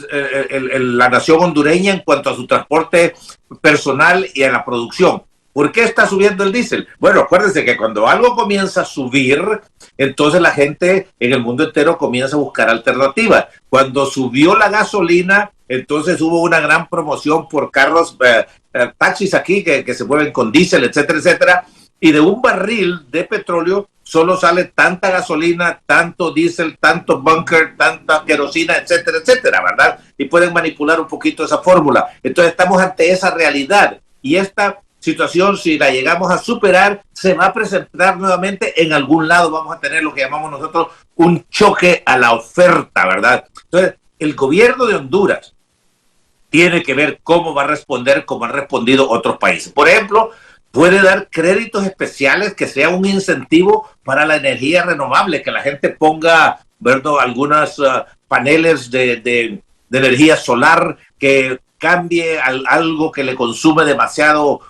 la nación hondureña en cuanto a su transporte personal y a la producción? ¿Por qué está subiendo el diésel? Bueno, acuérdense que cuando algo comienza a subir, entonces la gente en el mundo entero comienza a buscar alternativas. Cuando subió la gasolina, entonces hubo una gran promoción por carros, taxis aquí que se mueven con diésel, etcétera, etcétera. Y de un barril de petróleo solo sale tanta gasolina, tanto diésel, tanto bunker, tanta querosina, etcétera, etcétera, ¿verdad? Y pueden manipular un poquito esa fórmula. Entonces estamos ante esa realidad y esta situación, si la llegamos a superar, se va a presentar nuevamente en algún lado. Vamos a tener lo que llamamos nosotros un choque a la oferta, ¿verdad? Entonces, el gobierno de Honduras tiene que ver cómo va a responder, como han respondido otros países. Por ejemplo, puede dar créditos especiales que sea un incentivo para la energía renovable, que la gente ponga, ¿verdad?, algunos paneles de energía solar, que cambie algo que le consume demasiado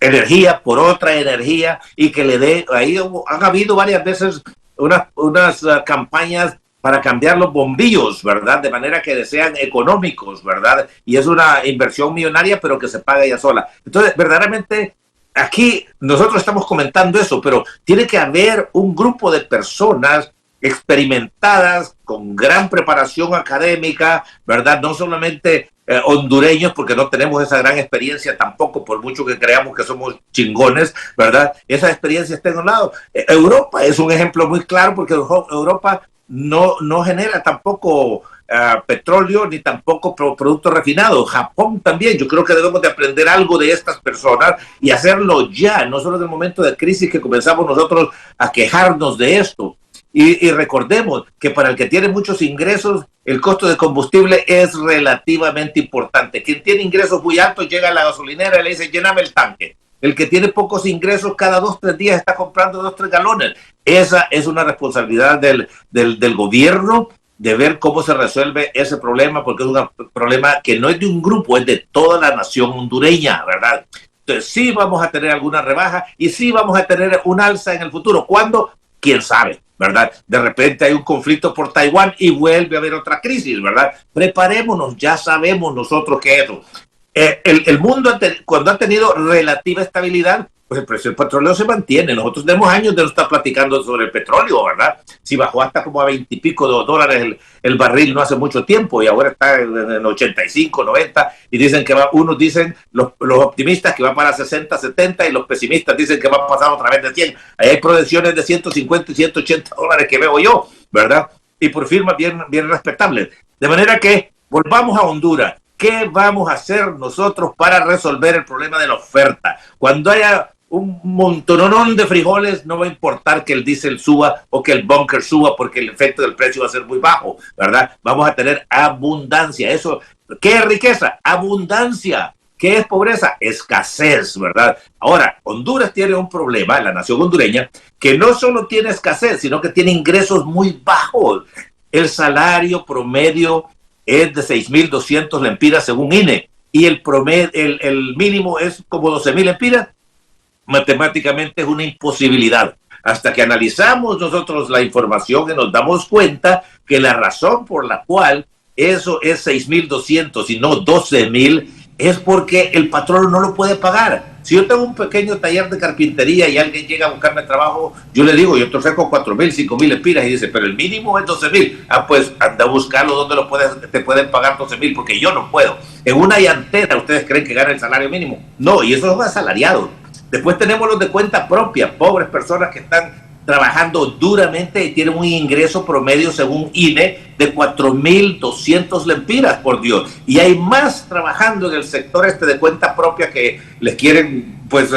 energía por otra energía y que le dé. Ahí han habido varias veces unas campañas para cambiar los bombillos, ¿verdad? De manera que sean económicos, ¿verdad? Y es una inversión millonaria, pero que se paga ella sola. Entonces, verdaderamente, aquí nosotros estamos comentando eso, pero tiene que haber un grupo de personas experimentadas, con gran preparación académica, ¿verdad? No solamente hondureños, porque no tenemos esa gran experiencia tampoco, por mucho que creamos que somos chingones, ¿verdad? Esa experiencia está en un lado. Europa es un ejemplo muy claro, porque Europa no genera tampoco petróleo ni tampoco productos refinados. Japón también. Yo creo que debemos de aprender algo de estas personas y hacerlo ya, no solo en el momento de crisis que comenzamos nosotros a quejarnos de esto. Y recordemos que para el que tiene muchos ingresos, el costo de combustible es relativamente importante. Quien tiene ingresos muy altos llega a la gasolinera y le dice, lléname el tanque. El que tiene pocos ingresos, cada 2-3 días está comprando 2-3 galones. Esa es una responsabilidad del gobierno, de ver cómo se resuelve ese problema, porque es un problema que no es de un grupo, es de toda la nación hondureña, ¿verdad? Entonces sí vamos a tener alguna rebaja y sí vamos a tener un alza en el futuro. ¿Cuándo? ¿Quién sabe? ¿Verdad? De repente hay un conflicto por Taiwán y vuelve a haber otra crisis, ¿verdad? Preparémonos, ya sabemos nosotros que eso. El mundo, cuando ha tenido relativa estabilidad, pues el precio del petróleo se mantiene. Nosotros tenemos años de no estar platicando sobre el petróleo, ¿verdad? Si bajó hasta como a 20 y pico de dólares el barril no hace mucho tiempo y ahora está en 85, 90 y dicen que unos dicen, los optimistas que va para 60, 70 y los pesimistas dicen que va a pasar otra vez de 100. Ahí hay proyecciones de 150 y 180 dólares que veo yo, ¿verdad? Y por firmas bien respetables. De manera que volvamos a Honduras. ¿Qué vamos a hacer nosotros para resolver el problema de la oferta? Cuando haya un montonón de frijoles, no va a importar que el diésel suba o que el bunker suba, porque el efecto del precio va a ser muy bajo, ¿verdad? Vamos a tener abundancia. Eso, ¿qué es riqueza? Abundancia. ¿Qué es pobreza? Escasez, ¿verdad? Ahora, Honduras tiene un problema, la nación hondureña, que no solo tiene escasez, sino que tiene ingresos muy bajos. El salario promedio es de 6,200 lempiras según INE, y el mínimo es como 12,000 lempiras. Matemáticamente es una imposibilidad. Hasta que analizamos nosotros la información y nos damos cuenta que la razón por la cual eso es 6,200 y no 12,000 es porque el patrón no lo puede pagar. Si yo tengo un pequeño taller de carpintería y alguien llega a buscarme trabajo, yo le digo, yo te ofrezco 4,000, 5,000 lempiras, y dice, pero el mínimo es 12,000. Ah, pues anda a buscarlo donde te pueden pagar 12,000, porque yo no puedo. En una llantera, ¿ustedes creen que gana el salario mínimo? No, y esos son asalariados. Después tenemos los de cuenta propia, pobres personas que están trabajando duramente y tienen un ingreso promedio según INE de 4,200 lempiras, por Dios. Y hay más trabajando en el sector de cuenta propia que les quieren pues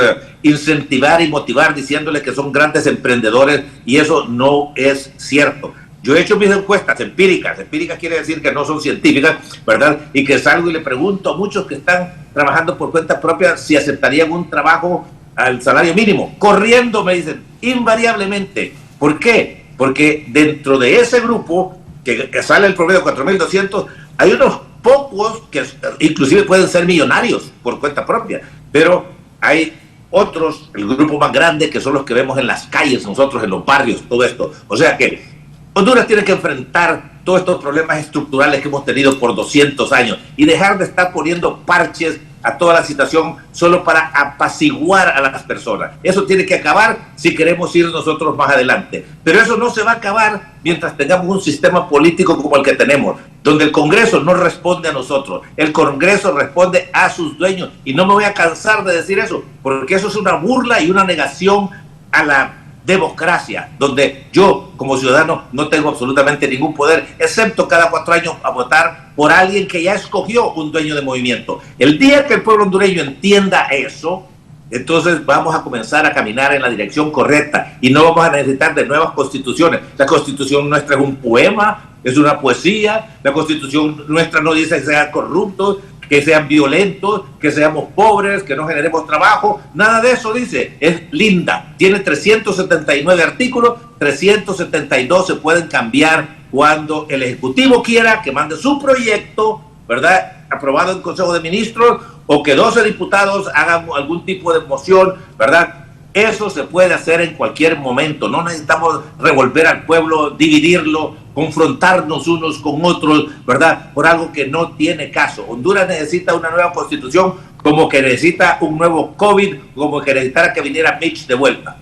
incentivar y motivar diciéndoles que son grandes emprendedores, y eso no es cierto. Yo he hecho mis encuestas empíricas quiere decir que no son científicas, ¿verdad? Y que salgo y le pregunto a muchos que están trabajando por cuenta propia si aceptarían un trabajo al salario mínimo. Corriendo me dicen, invariablemente. ¿Por qué? Porque dentro de ese grupo que sale el promedio de 4,200, hay unos pocos que inclusive pueden ser millonarios por cuenta propia, pero hay otros, el grupo más grande, que son los que vemos en las calles, nosotros en los barrios, todo esto. O sea que Honduras tiene que enfrentar todos estos problemas estructurales que hemos tenido por 200 años y dejar de estar poniendo parches a toda la situación solo para apaciguar a las personas. Eso tiene que acabar si queremos ir nosotros más adelante. Pero eso no se va a acabar mientras tengamos un sistema político como el que tenemos, donde el Congreso no responde a nosotros, el Congreso responde a sus dueños. Y no me voy a cansar de decir eso, porque eso es una burla y una negación a la democracia, donde yo como ciudadano no tengo absolutamente ningún poder, excepto cada 4 años a votar por alguien que ya escogió un dueño de movimiento. El día que el pueblo hondureño entienda eso, entonces vamos a comenzar a caminar en la dirección correcta y no vamos a necesitar de nuevas constituciones. La constitución nuestra es un poema, es una poesía. La constitución nuestra no dice que sean corruptos, que sean violentos, que seamos pobres, que no generemos trabajo. Nada de eso dice. Es linda. Tiene 379 artículos, 372 se pueden cambiar cuando el Ejecutivo quiera, que mande su proyecto, ¿verdad?, aprobado en Consejo de Ministros, o que 12 diputados hagan algún tipo de moción, ¿verdad? Eso se puede hacer en cualquier momento. No necesitamos revolver al pueblo, dividirlo, confrontarnos unos con otros, ¿verdad?, por algo que no tiene caso. Honduras necesita una nueva constitución, como que necesita un nuevo COVID, como que necesitara que viniera Mitch de vuelta.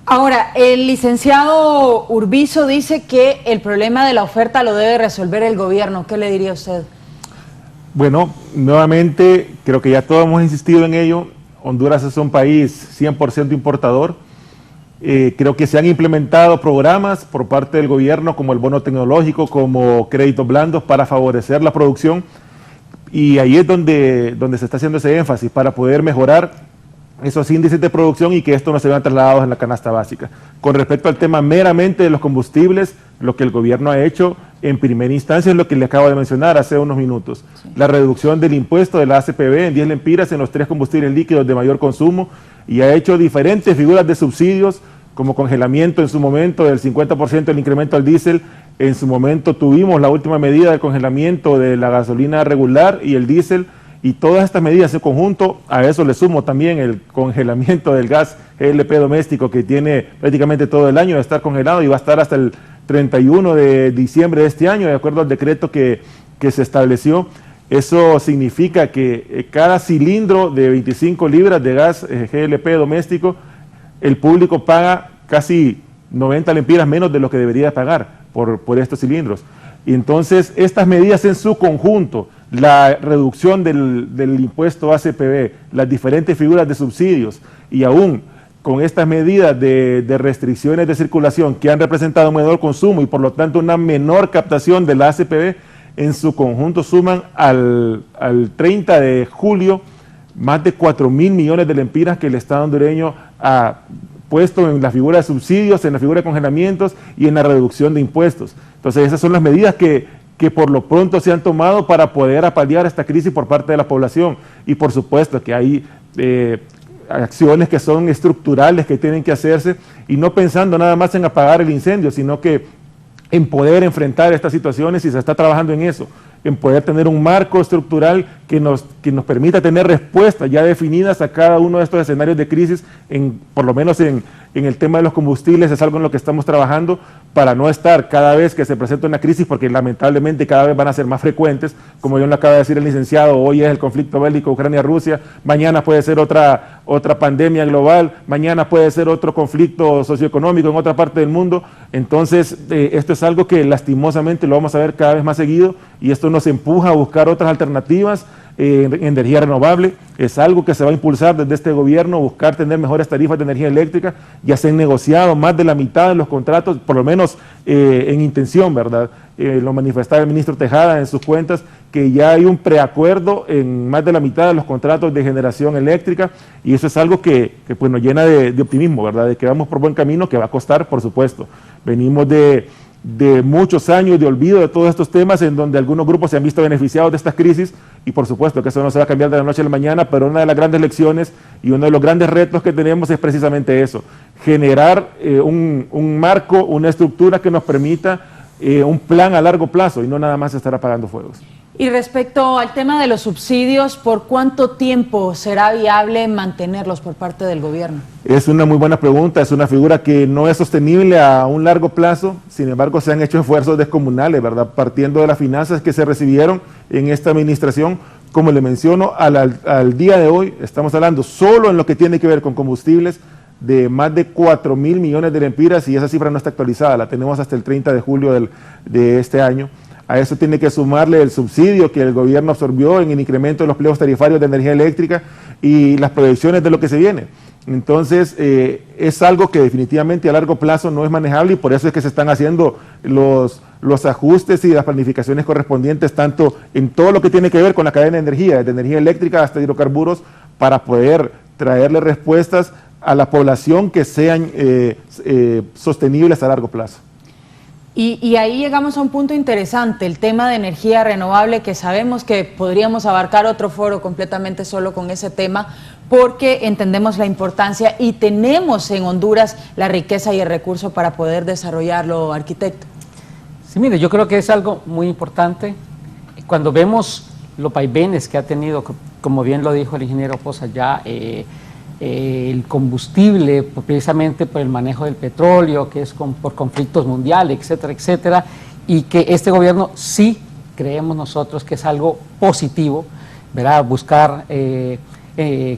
Ahora, el licenciado Urbizo dice que el problema de la oferta lo debe resolver el gobierno. ¿Qué le diría usted? Bueno, nuevamente, creo que ya todos hemos insistido en ello. Honduras es un país 100% importador. Creo que se han implementado programas por parte del gobierno, como el bono tecnológico, como créditos blandos, para favorecer la producción. Y ahí es donde se está haciendo ese énfasis, para poder mejorar esos índices de producción y que esto no se vean trasladados en la canasta básica. Con respecto al tema meramente de los combustibles, lo que el gobierno ha hecho en primera instancia es lo que le acabo de mencionar hace unos minutos. Sí. La reducción del impuesto de la ACPB en 10 lempiras en los 3 combustibles líquidos de mayor consumo, y ha hecho diferentes figuras de subsidios, como congelamiento en su momento del 50% del incremento al diésel. En su momento tuvimos la última medida de congelamiento de la gasolina regular y el diésel, y todas estas medidas en conjunto, a eso le sumo también el congelamiento del gas GLP doméstico, que tiene prácticamente todo el año de estar congelado y va a estar hasta el 31 de diciembre de este año, de acuerdo al decreto que se estableció. Eso significa que cada cilindro de 25 libras de gas GLP doméstico, el público paga casi 90 lempiras menos de lo que debería pagar por estos cilindros. Y entonces estas medidas en su conjunto, la reducción del impuesto ACPB, las diferentes figuras de subsidios, y aún con estas medidas de restricciones de circulación que han representado un menor consumo y por lo tanto una menor captación de la ACPB, en su conjunto suman al 30 de julio más de 4.000 millones de lempiras que el Estado hondureño ha puesto en la figura de subsidios, en la figura de congelamientos y en la reducción de impuestos. Entonces esas son las medidas que por lo pronto se han tomado para poder apalear esta crisis por parte de la población. Y por supuesto que hay acciones que son estructurales que tienen que hacerse, y no pensando nada más en apagar el incendio, sino que en poder enfrentar estas situaciones, y se está trabajando en eso, en poder tener un marco estructural que nos permita tener respuestas ya definidas a cada uno de estos escenarios de crisis, por lo menos en el tema de los combustibles. Es algo en lo que estamos trabajando para no estar cada vez que se presenta una crisis, porque lamentablemente cada vez van a ser más frecuentes, como yo le acaba de decir el licenciado. Hoy es el conflicto bélico Ucrania-Rusia, mañana puede ser otra pandemia global, mañana puede ser otro conflicto socioeconómico en otra parte del mundo. Entonces esto es algo que lastimosamente lo vamos a ver cada vez más seguido, y esto nos empuja a buscar otras alternativas. Energía renovable es algo que se va a impulsar desde este gobierno, buscar tener mejores tarifas de energía eléctrica. Ya se han negociado más de la mitad de los contratos, por lo menos en intención, ¿verdad? Lo manifestaba el ministro Tejada en sus cuentas, que ya hay un preacuerdo en más de la mitad de los contratos de generación eléctrica, y eso es algo que pues nos llena de optimismo, ¿verdad? De que vamos por buen camino, que va a costar, por supuesto. Venimos de muchos años de olvido de todos estos temas, en donde algunos grupos se han visto beneficiados de estas crisis, y por supuesto que eso no se va a cambiar de la noche a la mañana, pero una de las grandes lecciones y uno de los grandes retos que tenemos es precisamente eso: generar un marco, una estructura que nos permita un plan a largo plazo y no nada más estar apagando fuegos. Y respecto al tema de los subsidios, ¿por cuánto tiempo será viable mantenerlos por parte del gobierno? Es una muy buena pregunta, es una figura que no es sostenible a un largo plazo. Sin embargo, se han hecho esfuerzos descomunales, ¿verdad? Partiendo de las finanzas que se recibieron en esta administración. Como le menciono, al día de hoy estamos hablando solo en lo que tiene que ver con combustibles de más de 4.000 millones de lempiras, y esa cifra no está actualizada, la tenemos hasta el 30 de julio de este año. A eso tiene que sumarle el subsidio que el gobierno absorbió en el incremento de los pliegos tarifarios de energía eléctrica y las proyecciones de lo que se viene. Entonces, es algo que definitivamente a largo plazo no es manejable y por eso es que se están haciendo los ajustes y las planificaciones correspondientes, tanto en todo lo que tiene que ver con la cadena de energía, desde energía eléctrica hasta hidrocarburos, para poder traerle respuestas a la población que sean sostenibles a largo plazo. Y ahí llegamos a un punto interesante, el tema de energía renovable, que sabemos que podríamos abarcar otro foro completamente solo con ese tema, porque entendemos la importancia y tenemos en Honduras la riqueza y el recurso para poder desarrollarlo, arquitecto. Sí, mire, yo creo que es algo muy importante. Cuando vemos los vaivenes que ha tenido, como bien lo dijo el ingeniero Poza ya, el combustible, precisamente por el manejo del petróleo, que es por conflictos mundiales, etcétera, etcétera, y que este gobierno sí creemos nosotros que es algo positivo, ¿verdad? Buscar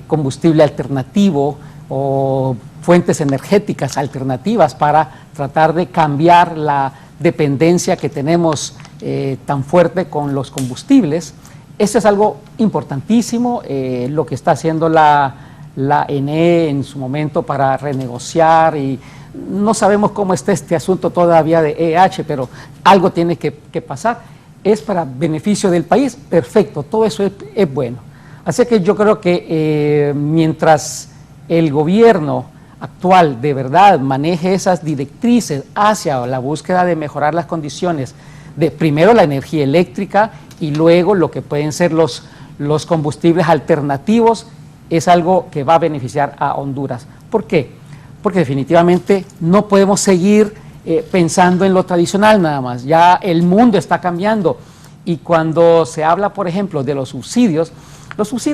combustible alternativo o fuentes energéticas alternativas para tratar de cambiar la dependencia que tenemos tan fuerte con los combustibles. Eso es algo importantísimo, lo que está haciendo la ENE en su momento para renegociar, y no sabemos cómo está este asunto todavía de EH, pero algo tiene que pasar. Es para beneficio del país, perfecto, todo eso es bueno. Así que yo creo que mientras el gobierno actual de verdad maneje esas directrices hacia la búsqueda de mejorar las condiciones de primero la energía eléctrica y luego lo que pueden ser los combustibles alternativos, es algo que va a beneficiar a Honduras. ¿Por qué? Porque definitivamente no podemos seguir pensando en lo tradicional nada más. Ya el mundo está cambiando y cuando se habla, por ejemplo, de los subsidios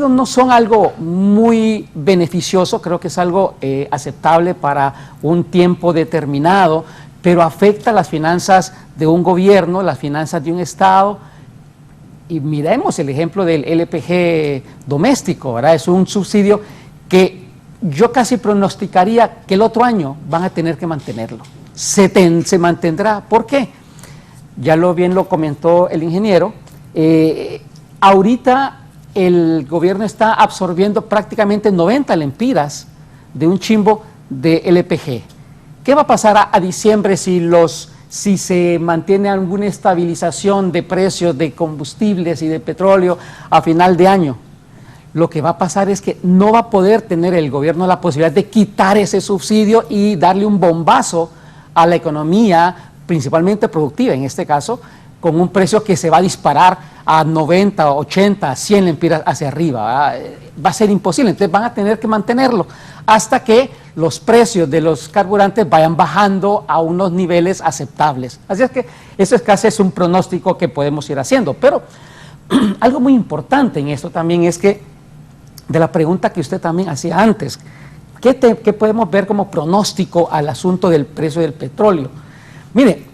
no son algo muy beneficioso, creo que es algo aceptable para un tiempo determinado, pero afecta las finanzas de un gobierno, las finanzas de un Estado. Y miremos el ejemplo del LPG doméstico, ¿verdad? Es un subsidio que yo casi pronosticaría que el otro año van a tener que mantenerlo. Se mantendrá. ¿Por qué? Ya bien lo comentó el ingeniero. Ahorita el gobierno está absorbiendo prácticamente 90 lempiras de un chimbo de LPG. ¿Qué va a pasar a diciembre si se mantiene alguna estabilización de precios de combustibles y de petróleo a final de año? Lo que va a pasar es que no va a poder tener el gobierno la posibilidad de quitar ese subsidio y darle un bombazo a la economía, principalmente productiva en este caso, con un precio que se va a disparar a 90, 80, 100 lempiras hacia arriba. Va a ser imposible, entonces van a tener que mantenerlo hasta que los precios de los carburantes vayan bajando a unos niveles aceptables. Así es que eso es casi un pronóstico que podemos ir haciendo. Pero algo muy importante en esto también es que, de la pregunta que usted también hacía antes, ¿qué podemos ver como pronóstico al asunto del precio del petróleo? Mire,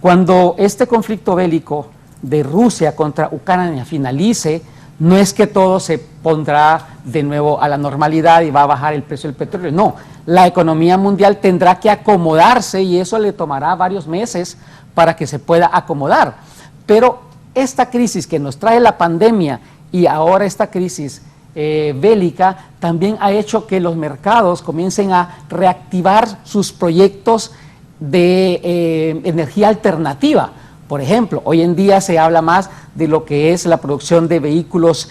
cuando este conflicto bélico de Rusia contra Ucrania finalice, no es que todo se pondrá de nuevo a la normalidad y va a bajar el precio del petróleo, no, la economía mundial tendrá que acomodarse y eso le tomará varios meses para que se pueda acomodar. Pero esta crisis que nos trae la pandemia y ahora esta crisis bélica también ha hecho que los mercados comiencen a reactivar sus proyectos de energía alternativa. Por ejemplo, hoy en día se habla más de lo que es la producción de vehículos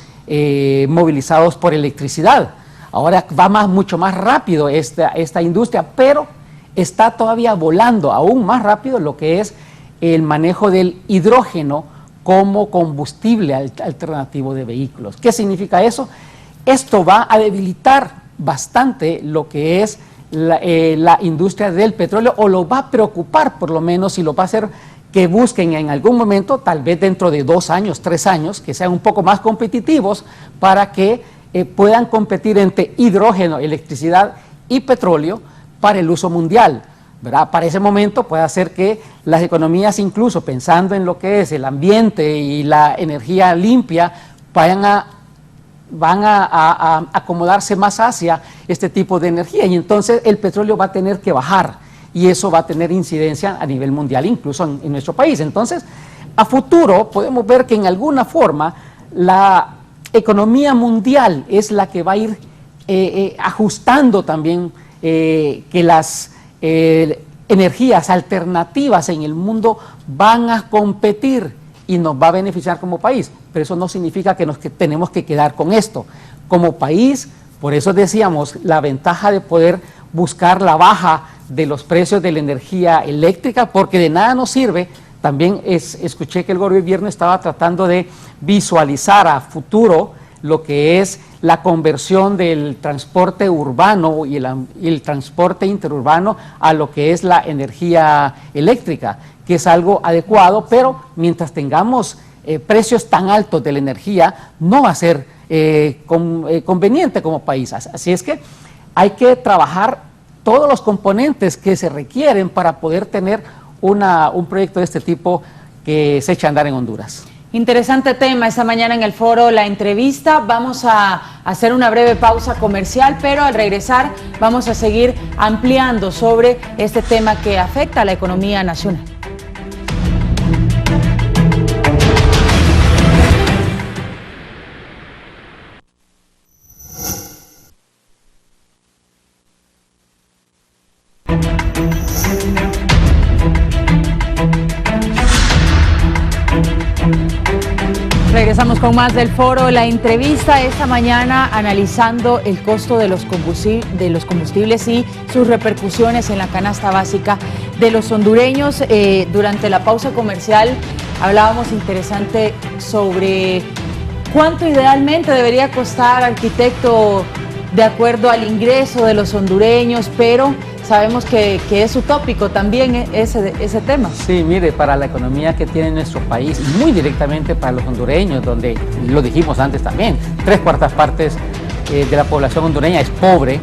movilizados por electricidad. Ahora va mucho más rápido esta industria, pero está todavía volando aún más rápido lo que es el manejo del hidrógeno como combustible alternativo de vehículos. ¿Qué significa eso? Esto va a debilitar bastante lo que es la industria del petróleo, o lo va a preocupar por lo menos, y lo va a hacer que busquen en algún momento, tal vez dentro de 2 años, 3 años, que sean un poco más competitivos para que puedan competir entre hidrógeno, electricidad y petróleo para el uso mundial, ¿verdad? Para ese momento puede hacer que las economías, incluso pensando en lo que es el ambiente y la energía limpia, van a acomodarse más hacia este tipo de energía, y entonces el petróleo va a tener que bajar y eso va a tener incidencia a nivel mundial, incluso en nuestro país. Entonces, a futuro podemos ver que en alguna forma la economía mundial es la que va a ir ajustando también que las energías alternativas en el mundo van a competir y nos va a beneficiar como país, pero eso no significa que tenemos que quedar con esto. Como país, por eso decíamos, la ventaja de poder buscar la baja de los precios de la energía eléctrica, porque de nada nos sirve. También escuché que el gobierno estaba tratando de visualizar a futuro lo que es la conversión del transporte urbano y el transporte interurbano a lo que es la energía eléctrica, que es algo adecuado, pero mientras tengamos precios tan altos de la energía, no va a ser conveniente como país. Así es que hay que trabajar todos los componentes que se requieren para poder tener un proyecto de este tipo que se echa a andar en Honduras. Interesante tema esta mañana en el foro La Entrevista. Vamos a hacer una breve pausa comercial, pero al regresar vamos a seguir ampliando sobre este tema que afecta a la economía nacional. Regresamos con más del foro La Entrevista, esta mañana analizando el costo de los combustibles y sus repercusiones en la canasta básica de los hondureños. Durante la pausa comercial hablábamos interesante sobre cuánto idealmente debería costar, arquitecto, de acuerdo al ingreso de los hondureños, pero sabemos que es utópico también ese tema. Sí, mire, para la economía que tiene nuestro país, y muy directamente para los hondureños, donde lo dijimos antes también, 3/4 partes de la población hondureña es pobre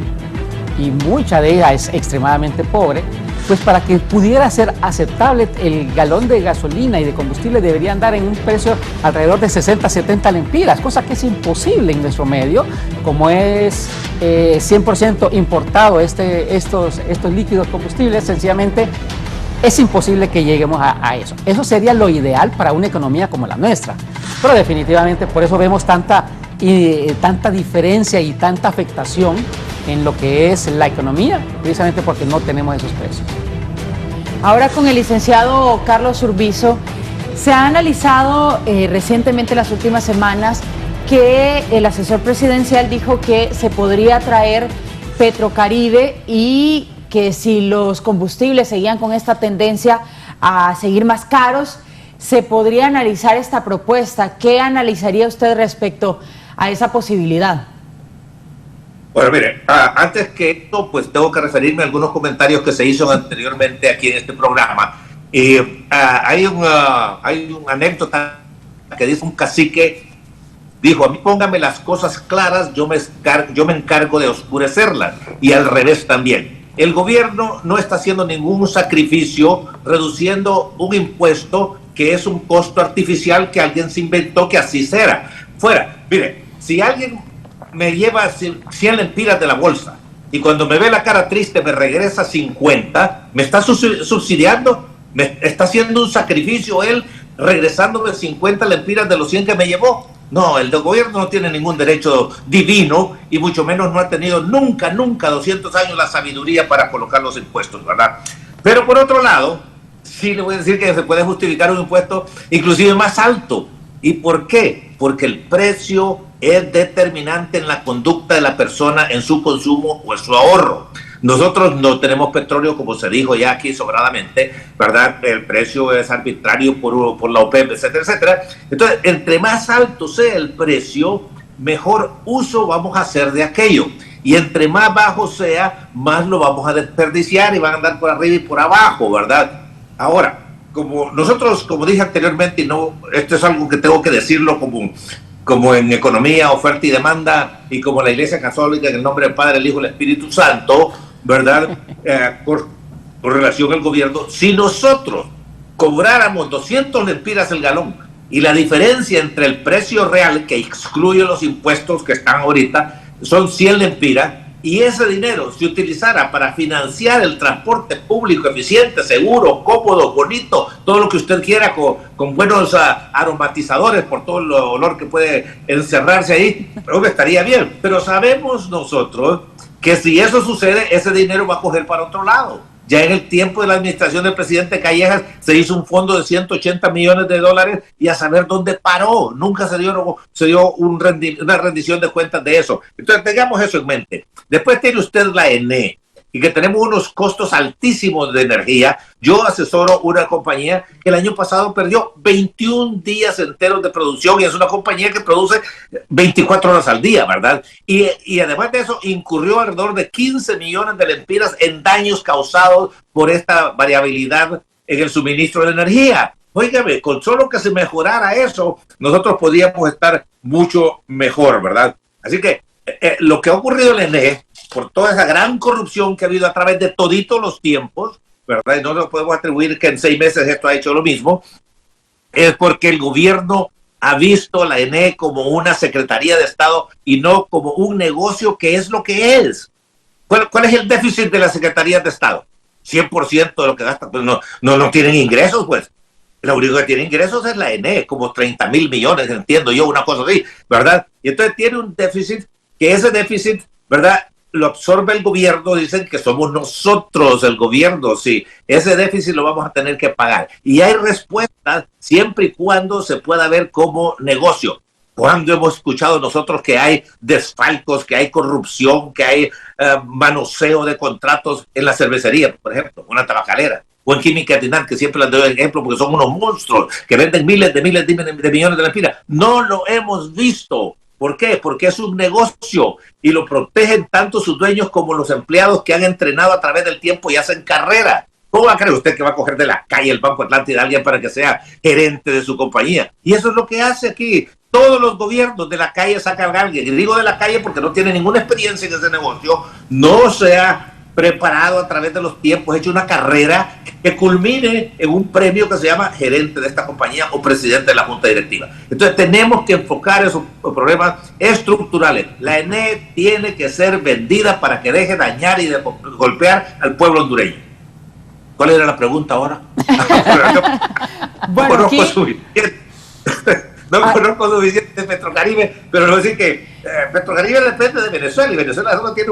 y mucha de ella es extremadamente pobre, pues para que pudiera ser aceptable el galón de gasolina y de combustible debería andar en un precio alrededor de 60, 70 lempiras, cosa que es imposible en nuestro medio, como es 100% importado estos líquidos combustibles, sencillamente es imposible que lleguemos a eso. Eso sería lo ideal para una economía como la nuestra, pero definitivamente por eso vemos tanta diferencia y tanta afectación en lo que es la economía, precisamente porque no tenemos esos precios. Ahora con el licenciado Carlos Urbizo, se ha analizado recientemente, en las últimas semanas, que el asesor presidencial dijo que se podría traer Petrocaribe y que si los combustibles seguían con esta tendencia a seguir más caros, se podría analizar esta propuesta. ¿Qué analizaría usted respecto a esa posibilidad? Bueno, mire, antes que esto, pues tengo que referirme a algunos comentarios que se hizo anteriormente aquí en este programa. Hay una anécdota que dice un cacique, dijo, a mí póngame las cosas claras, yo me encargo de oscurecerlas, y al revés también. El gobierno no está haciendo ningún sacrificio reduciendo un impuesto que es un costo artificial que alguien se inventó que así fuera. Mire, si alguien me lleva 100 lempiras de la bolsa y cuando me ve la cara triste me regresa 50, me está subsidiando, me está haciendo un sacrificio él regresándome 50 lempiras de los 100 que me llevó. No, el gobierno no tiene ningún derecho divino y mucho menos no ha tenido nunca 200 años la sabiduría para colocar los impuestos, ¿verdad? Pero por otro lado, sí le voy a decir que se puede justificar un impuesto inclusive más alto. ¿Y por qué? Porque el precio es determinante en la conducta de la persona en su consumo o en su ahorro. Nosotros no tenemos petróleo, como se dijo ya aquí sobradamente, ¿verdad? El precio es arbitrario por la OPEP, etcétera, etcétera. Entonces, entre más alto sea el precio, mejor uso vamos a hacer de aquello. Y entre más bajo sea, más lo vamos a desperdiciar y van a andar por arriba y por abajo, ¿verdad? Ahora, como nosotros, como dije anteriormente, y no, esto es algo que tengo que decirlo como en economía, oferta y demanda, y como la Iglesia Católica, en el nombre del Padre, el Hijo y el Espíritu Santo, ¿verdad? Por relación al gobierno, si nosotros cobráramos 200 lempiras el galón y la diferencia entre el precio real, que excluye los impuestos que están ahorita, son 100 lempiras, y ese dinero se utilizara para financiar el transporte público eficiente, seguro, cómodo, bonito, todo lo que usted quiera, con buenos aromatizadores por todo el olor que puede encerrarse ahí, creo que estaría bien. Pero sabemos nosotros que si eso sucede, ese dinero va a coger para otro lado. Ya en el tiempo de la administración del presidente Callejas se hizo un fondo de 180 millones de dólares y a saber dónde paró. Nunca se dio una rendición de cuentas de eso. Entonces tengamos eso en mente. Después tiene usted la ENE y que tenemos unos costos altísimos de energía. Yo asesoro una compañía que el año pasado perdió 21 días enteros de producción y es una compañía que produce 24 horas al día, ¿verdad? Y además de eso, incurrió alrededor de 15 millones de lempiras en daños causados por esta variabilidad en el suministro de energía. Óigame, con solo que se mejorara eso, nosotros podríamos estar mucho mejor, ¿verdad? Así que lo que ha ocurrido en el ENE, por toda esa gran corrupción que ha habido a través de toditos los tiempos, ¿verdad? Y no nos podemos atribuir que en 6 meses esto ha hecho lo mismo, es porque el gobierno ha visto la ENE como una secretaría de Estado y no como un negocio, que es lo que es. ¿Cuál es el déficit de las secretarías de Estado? 100% de lo que gastan, pues no tienen ingresos, pues. Lo único que tiene ingresos es la ENE, como 30,000 millones, entiendo yo, una cosa así, ¿verdad? Y entonces tiene un déficit, que ese déficit, ¿verdad?, lo absorbe el gobierno. Dicen que somos nosotros el gobierno, sí, ese déficit lo vamos a tener que pagar. Y hay respuestas siempre y cuando se pueda ver como negocio. Cuando hemos escuchado nosotros que hay desfalcos, que hay corrupción, que hay manoseo de contratos en la cervecería, por ejemplo, una tabacalera, o en Química Dinar, que siempre les doy ejemplo porque son unos monstruos que venden miles de millones de lempiras? No lo hemos visto. ¿Por qué? Porque es un negocio y lo protegen tanto sus dueños como los empleados que han entrenado a través del tiempo y hacen carrera. ¿Cómo va a creer usted que va a coger de la calle el Banco Atlántida a alguien para que sea gerente de su compañía? Y eso es lo que hace aquí. Todos los gobiernos de la calle sacan a alguien. Y digo de la calle porque no tiene ninguna experiencia en ese negocio, no se ha preparado a través de los tiempos, hecho una carrera que culmine en un premio que se llama gerente de esta compañía o presidente de la junta directiva. Entonces tenemos que enfocar esos problemas estructurales. La ENE tiene que ser vendida para que deje dañar y golpear al pueblo hondureño. ¿Cuál era la pregunta ahora? Bueno, conozco suficiente. No conozco suficiente de Petrocaribe, pero no decir que Petrocaribe depende de Venezuela y Venezuela solo tiene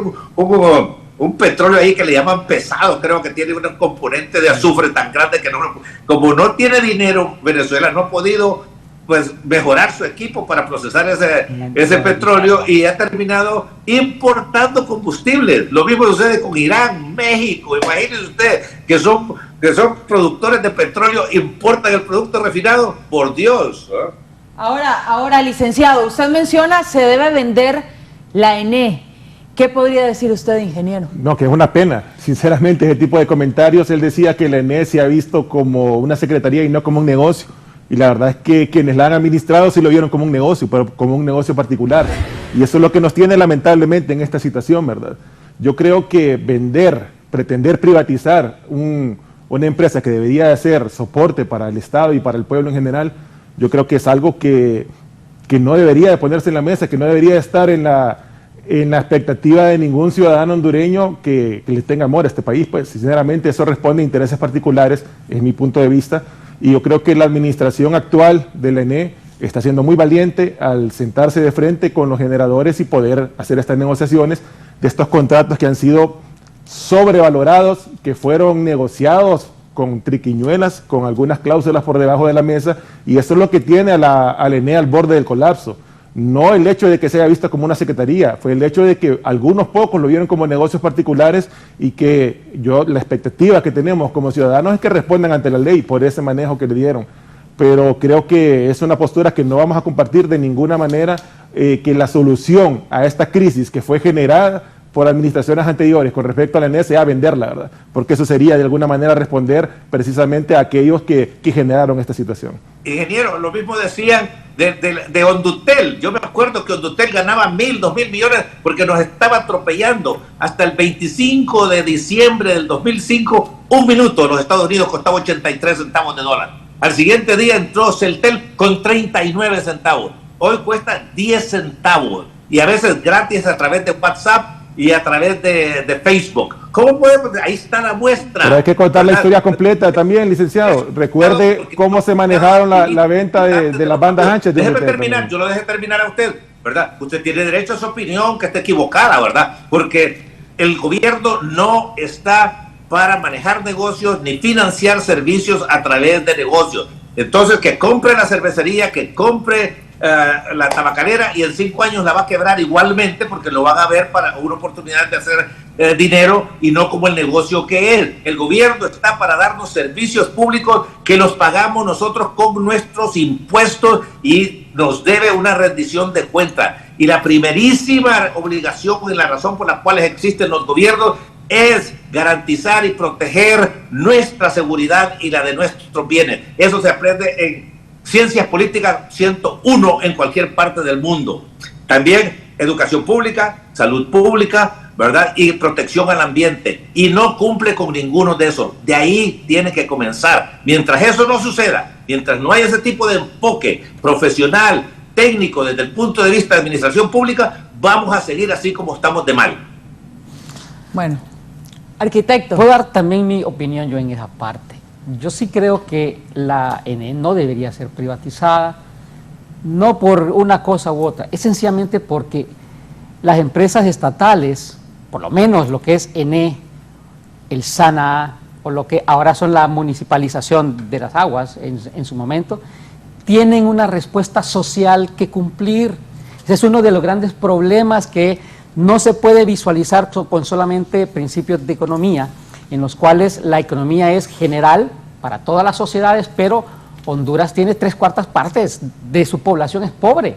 un petróleo ahí que le llaman pesado, creo que tiene un componente de azufre tan grande que como no tiene dinero, Venezuela no ha podido pues mejorar su equipo para procesar ese petróleo y ha terminado importando combustibles. Lo mismo sucede con Irán, México. Imagínense usted que son productores de petróleo, importan el producto refinado, por Dios. Ahora, licenciado, usted menciona se debe vender la ENE. ¿Qué podría decir usted, ingeniero? No, que es una pena. Sinceramente, ese tipo de comentarios, él decía que la ENE se ha visto como una secretaría y no como un negocio. Y la verdad es que quienes la han administrado sí lo vieron como un negocio, pero como un negocio particular. Y eso es lo que nos tiene lamentablemente en esta situación, ¿verdad? Yo creo que pretender privatizar una empresa que debería de ser soporte para el Estado y para el pueblo en general, yo creo que es algo que no debería de ponerse en la mesa, que no debería de estar en la expectativa de ningún ciudadano hondureño que le tenga amor a este país. Pues sinceramente eso responde a intereses particulares, es mi punto de vista, y yo creo que la administración actual de la ENE está siendo muy valiente al sentarse de frente con los generadores y poder hacer estas negociaciones de estos contratos que han sido sobrevalorados, que fueron negociados con triquiñuelas, con algunas cláusulas por debajo de la mesa, y eso es lo que tiene a la ENE al borde del colapso. No el hecho de que se haya visto como una secretaría, fue el hecho de que algunos pocos lo vieron como negocios particulares y que la expectativa que tenemos como ciudadanos es que respondan ante la ley por ese manejo que le dieron. Pero creo que es una postura que no vamos a compartir de ninguna manera, que la solución a esta crisis que fue generada por administraciones anteriores con respecto a la ENE sea venderla, ¿verdad? Porque eso sería de alguna manera responder precisamente a aquellos que generaron esta situación. Ingeniero, lo mismo decían de Hondutel. Yo me acuerdo que Hondutel ganaba 1,000, 2,000 millones porque nos estaba atropellando. Hasta el 25 de diciembre del 2005, un minuto en los Estados Unidos costaba 83 centavos de dólar. Al siguiente día entró Celtel con 39 centavos. Hoy cuesta 10 centavos. Y a veces gratis a través de WhatsApp y a través de Facebook. ¿Cómo podemos? Ahí está la muestra. Pero hay que contar la historia completa también, licenciado. Recuerde cómo se manejaron la venta de las bandas anchas. Déjeme terminar, yo lo dejé terminar a usted, ¿verdad? Usted tiene derecho a su opinión, que esté equivocada, ¿verdad? Porque el gobierno no está para manejar negocios ni financiar servicios a través de negocios. Entonces, que compre la cervecería, que compre la tabacalera, y en 5 años la va a quebrar igualmente, porque lo van a ver para una oportunidad de hacer dinero y no como el negocio que es. El gobierno está para darnos servicios públicos que los pagamos nosotros con nuestros impuestos y nos debe una rendición de cuentas. Y la primerísima obligación y la razón por la cual existen los gobiernos es garantizar y proteger nuestra seguridad y la de nuestros bienes. Eso se aprende en Ciencias Políticas 101 en cualquier parte del mundo. También educación pública, salud pública, ¿verdad? Y protección al ambiente. Y no cumple con ninguno de esos. De ahí tiene que comenzar. Mientras eso no suceda, mientras no haya ese tipo de enfoque profesional, técnico, desde el punto de vista de administración pública, vamos a seguir así como estamos de mal. Bueno, arquitecto. Puedo dar también mi opinión yo en esa parte. Yo sí creo que la ENE no debería ser privatizada, no por una cosa u otra, es sencillamente porque las empresas estatales, por lo menos lo que es ENE, el SANA, o lo que ahora son la municipalización de las aguas en su momento, tienen una respuesta social que cumplir. Ese es uno de los grandes problemas, que no se puede visualizar con solamente principios de economía, en los cuales la economía es general para todas las sociedades, pero Honduras tiene 3/4 partes de su población es pobre.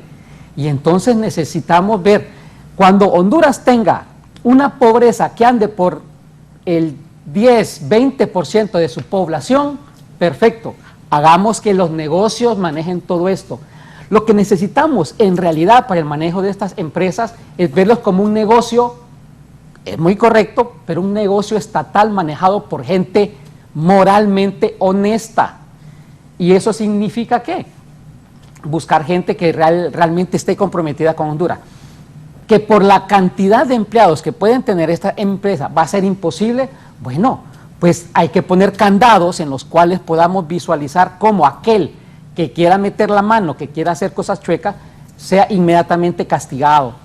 Y entonces necesitamos ver, cuando Honduras tenga una pobreza que ande por el 10-20% de su población, perfecto, hagamos que los negocios manejen todo esto. Lo que necesitamos en realidad para el manejo de estas empresas es verlos como un negocio, es muy correcto, pero un negocio estatal manejado por gente moralmente honesta. ¿Y eso significa qué? Buscar gente que realmente esté comprometida con Honduras. Que por la cantidad de empleados que pueden tener esta empresa va a ser imposible. Bueno, pues hay que poner candados en los cuales podamos visualizar cómo aquel que quiera meter la mano, que quiera hacer cosas chuecas, sea inmediatamente castigado.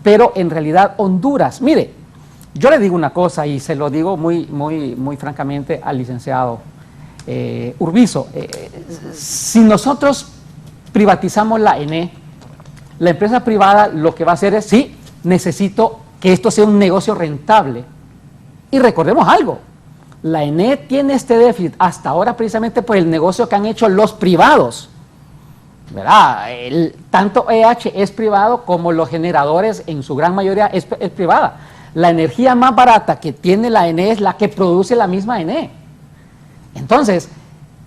Pero en realidad Honduras, mire, yo le digo una cosa y se lo digo muy francamente al licenciado Urbizo. Si nosotros privatizamos la ENE, la empresa privada lo que va a hacer es, sí, necesito que esto sea un negocio rentable. Y recordemos algo, la ENE tiene este déficit hasta ahora precisamente por el negocio que han hecho los privados, ¿verdad? Tanto EH es privado como los generadores en su gran mayoría es privada. La energía más barata que tiene la ENE es la que produce la misma ENE. Entonces,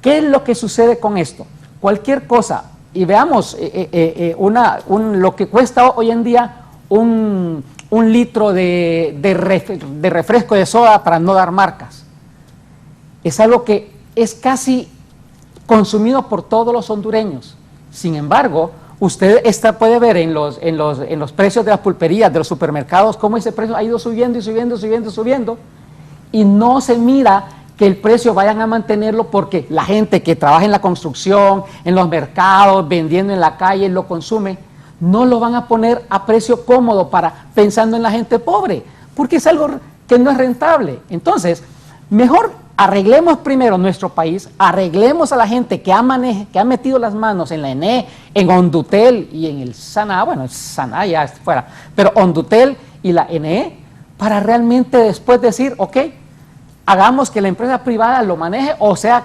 ¿qué es lo que sucede con esto? Cualquier cosa, y veamos lo que cuesta hoy en día un litro de refresco de soda, para no dar marcas. Es algo que es casi consumido por todos los hondureños. Sin embargo, usted puede ver en los precios de las pulperías, de los supermercados, cómo ese precio ha ido subiendo y subiendo, y no se mira que el precio vayan a mantenerlo, porque la gente que trabaja en la construcción, en los mercados, vendiendo en la calle, lo consume, no lo van a poner a precio cómodo pensando en la gente pobre, porque es algo que no es rentable. Entonces, mejor arreglemos primero nuestro país, arreglemos a la gente que ha metido las manos en la ENE, en Hondutel y en el SANA, bueno, el SANA ya está fuera, pero Hondutel y la ENE, para realmente después decir, ok, hagamos que la empresa privada lo maneje o sea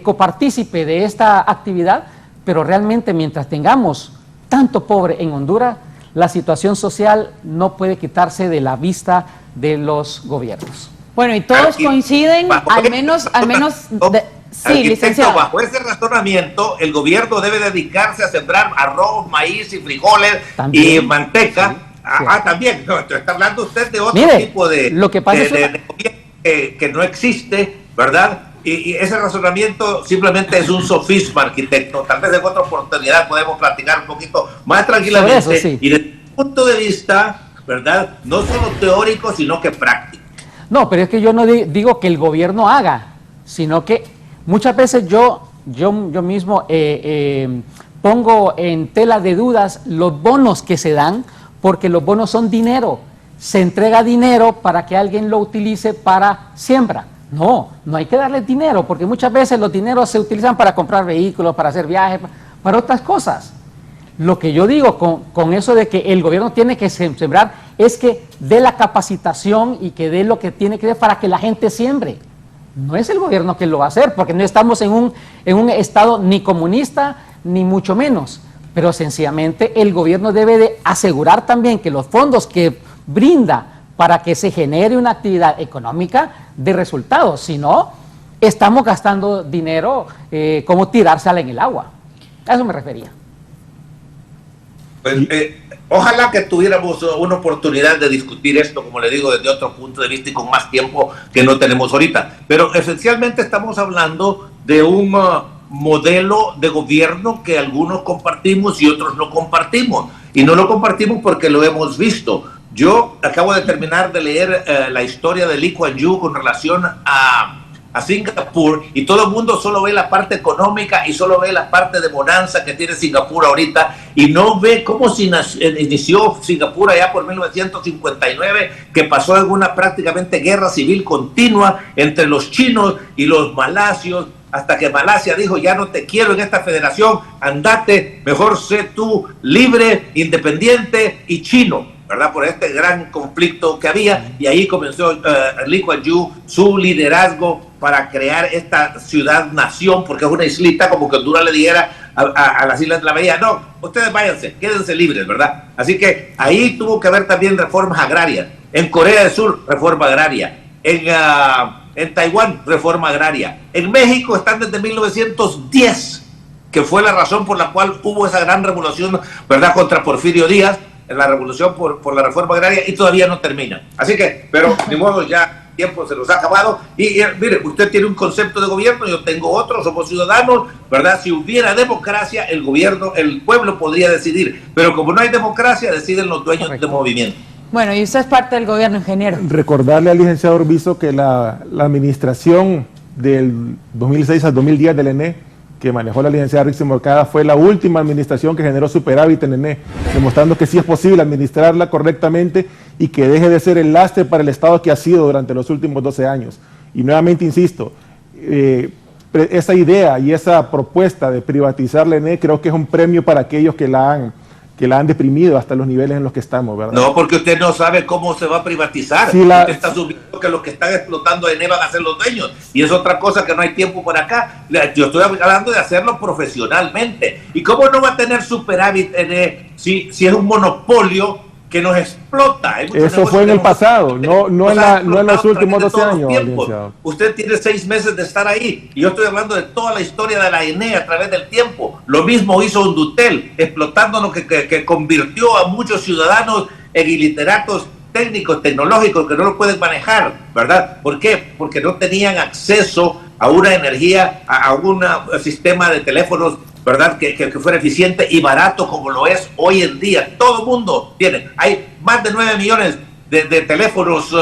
copartícipe de esta actividad, pero realmente mientras tengamos tanto pobre en Honduras, la situación social no puede quitarse de la vista de los gobiernos. Bueno, y todos coinciden, al menos sí, licenciado. Bajo ese razonamiento, el gobierno debe dedicarse a sembrar arroz, maíz y frijoles también, y manteca. Sí. También, no, está hablando usted de otro tipo de, lo que pasa es que no existe, ¿verdad? Y ese razonamiento simplemente es un sofisma, arquitecto. Tal vez en otra oportunidad podemos platicar un poquito más tranquilamente. Eso, sí. Y desde el punto de vista, ¿verdad? No solo teórico, sino que práctico. No, pero es que yo no digo que el gobierno haga, sino que muchas veces yo mismo pongo en tela de dudas los bonos que se dan, porque los bonos son dinero. Se entrega dinero para que alguien lo utilice para siembra. No hay que darle dinero, porque muchas veces los dineros se utilizan para comprar vehículos, para hacer viajes, para otras cosas. Lo que yo digo con eso de que el gobierno tiene que sembrar es que dé la capacitación y que dé lo que tiene que dar para que la gente siembre. No es el gobierno que lo va a hacer, porque no estamos en un estado ni comunista, ni mucho menos. Pero sencillamente el gobierno debe de asegurar también que los fondos que brinda para que se genere una actividad económica dé resultados. Si no, estamos gastando dinero como tirársela en el agua. A eso me refería. Pues, ojalá que tuviéramos una oportunidad de discutir esto, como le digo, desde otro punto de vista y con más tiempo que no tenemos ahorita. Pero esencialmente estamos hablando de un modelo de gobierno que algunos compartimos y otros no compartimos. Y no lo compartimos porque lo hemos visto. Yo acabo de terminar de leer la historia de Lee Kuan Yew con relación a Singapur, y todo el mundo solo ve la parte económica y solo ve la parte de bonanza que tiene Singapur ahorita, y no ve cómo inició Singapur allá por 1959, que pasó en una prácticamente guerra civil continua entre los chinos y los malasios, hasta que Malasia dijo: ya no te quiero en esta federación, andate, mejor sé tú libre, independiente y chino, ¿verdad? Por este gran conflicto que había, y ahí comenzó Lee Kuan Yew su liderazgo para crear esta ciudad-nación, porque es una islita, como que Honduras le dijera a las Islas de la Bahía: no, ustedes váyanse, quédense libres, ¿verdad? Así que ahí tuvo que haber también reformas agrarias. En Corea del Sur, reforma agraria. En Taiwán, reforma agraria. En México están desde 1910, que fue la razón por la cual hubo esa gran revolución, ¿verdad?, contra Porfirio Díaz, en la revolución por la reforma agraria, y todavía no termina. Así que, pero ni modo, ya el tiempo se nos ha acabado. Y mire, usted tiene un concepto de gobierno, yo tengo otro, somos ciudadanos, ¿verdad? Si hubiera democracia, el pueblo podría decidir, pero como no hay democracia, deciden los dueños de movimiento. Bueno, y usted es parte del gobierno, ingeniero. Recordarle al licenciado Urbizo que la administración del 2006 al 2010 del ENE, que manejó la licenciada Rixi Moncada, fue la última administración que generó superávit en ENE, demostrando que sí es posible administrarla correctamente y que deje de ser el lastre para el Estado que ha sido durante los últimos 12 años. Y nuevamente insisto, esa idea y esa propuesta de privatizar la ENE creo que es un premio para aquellos que la han deprimido hasta los niveles en los que estamos, ¿verdad? No, porque usted no sabe cómo se va a privatizar. Sí, usted está asumiendo que los que están explotando ENE van a ser los dueños, y es otra cosa que no hay tiempo por acá. Yo estoy hablando de hacerlo profesionalmente. ¿Y cómo no va a tener superávit ENE si es un monopolio que nos explota? Eso fue en el pasado, no en los últimos 12 años. Usted tiene 6 meses de estar ahí, y yo estoy hablando de toda la historia de la ENE a través del tiempo. Lo mismo hizo Hondutel, explotando lo que convirtió a muchos ciudadanos en iliteratos técnicos, tecnológicos, que no lo pueden manejar, ¿verdad? ¿Por qué? Porque no tenían acceso a una energía, a un sistema de teléfonos, ¿verdad?, que fuera eficiente y barato como lo es hoy en día. Todo el mundo tiene. Hay más de 9 millones de teléfonos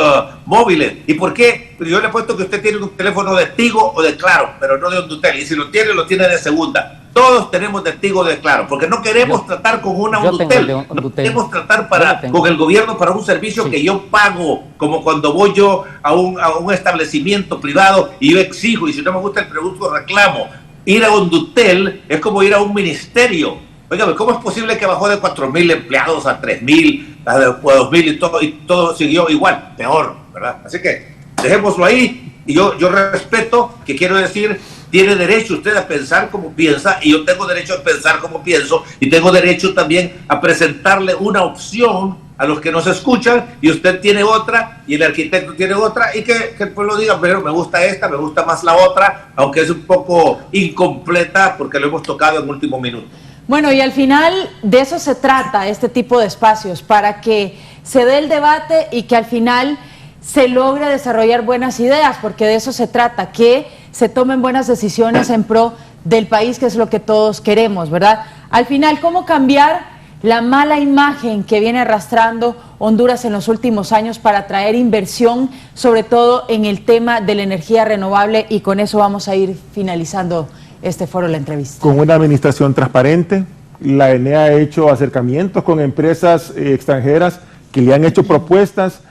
móviles. ¿Y por qué? Yo le he puesto que usted tiene un teléfono de Tigo o de Claro, pero no de Hondutel. Y si lo tiene de segunda. Todos tenemos de Tigo o de Claro, porque no queremos tratar con una Hondutel. No queremos tratar con el gobierno para un servicio que yo pago, como cuando voy yo a un establecimiento privado y yo exijo, y si no me gusta el producto reclamo. Ir a Hondutel es como ir a un ministerio. Oiga, ¿cómo es posible que bajó de 4,000 empleados a 3,000, a 2,000 y todo siguió igual, peor, ¿verdad? Así que dejémoslo ahí, y yo respeto, que quiero decir, tiene derecho usted a pensar como piensa, y yo tengo derecho a pensar como pienso, y tengo derecho también a presentarle una opción a los que nos escuchan, y usted tiene otra, y el arquitecto tiene otra, y que el pueblo diga: pero me gusta esta, me gusta más la otra, aunque es un poco incompleta porque lo hemos tocado en último minuto. Bueno, y al final de eso se trata este tipo de espacios, para que se dé el debate y que al final se logre desarrollar buenas ideas, porque de eso se trata, que se tomen buenas decisiones en pro del país, que es lo que todos queremos, ¿verdad? Al final, ¿cómo cambiar la mala imagen que viene arrastrando Honduras en los últimos años para atraer inversión, sobre todo en el tema de la energía renovable, y con eso vamos a ir finalizando este foro, la entrevista. Con una administración transparente, la ENE ha hecho acercamientos con empresas extranjeras que le han hecho propuestas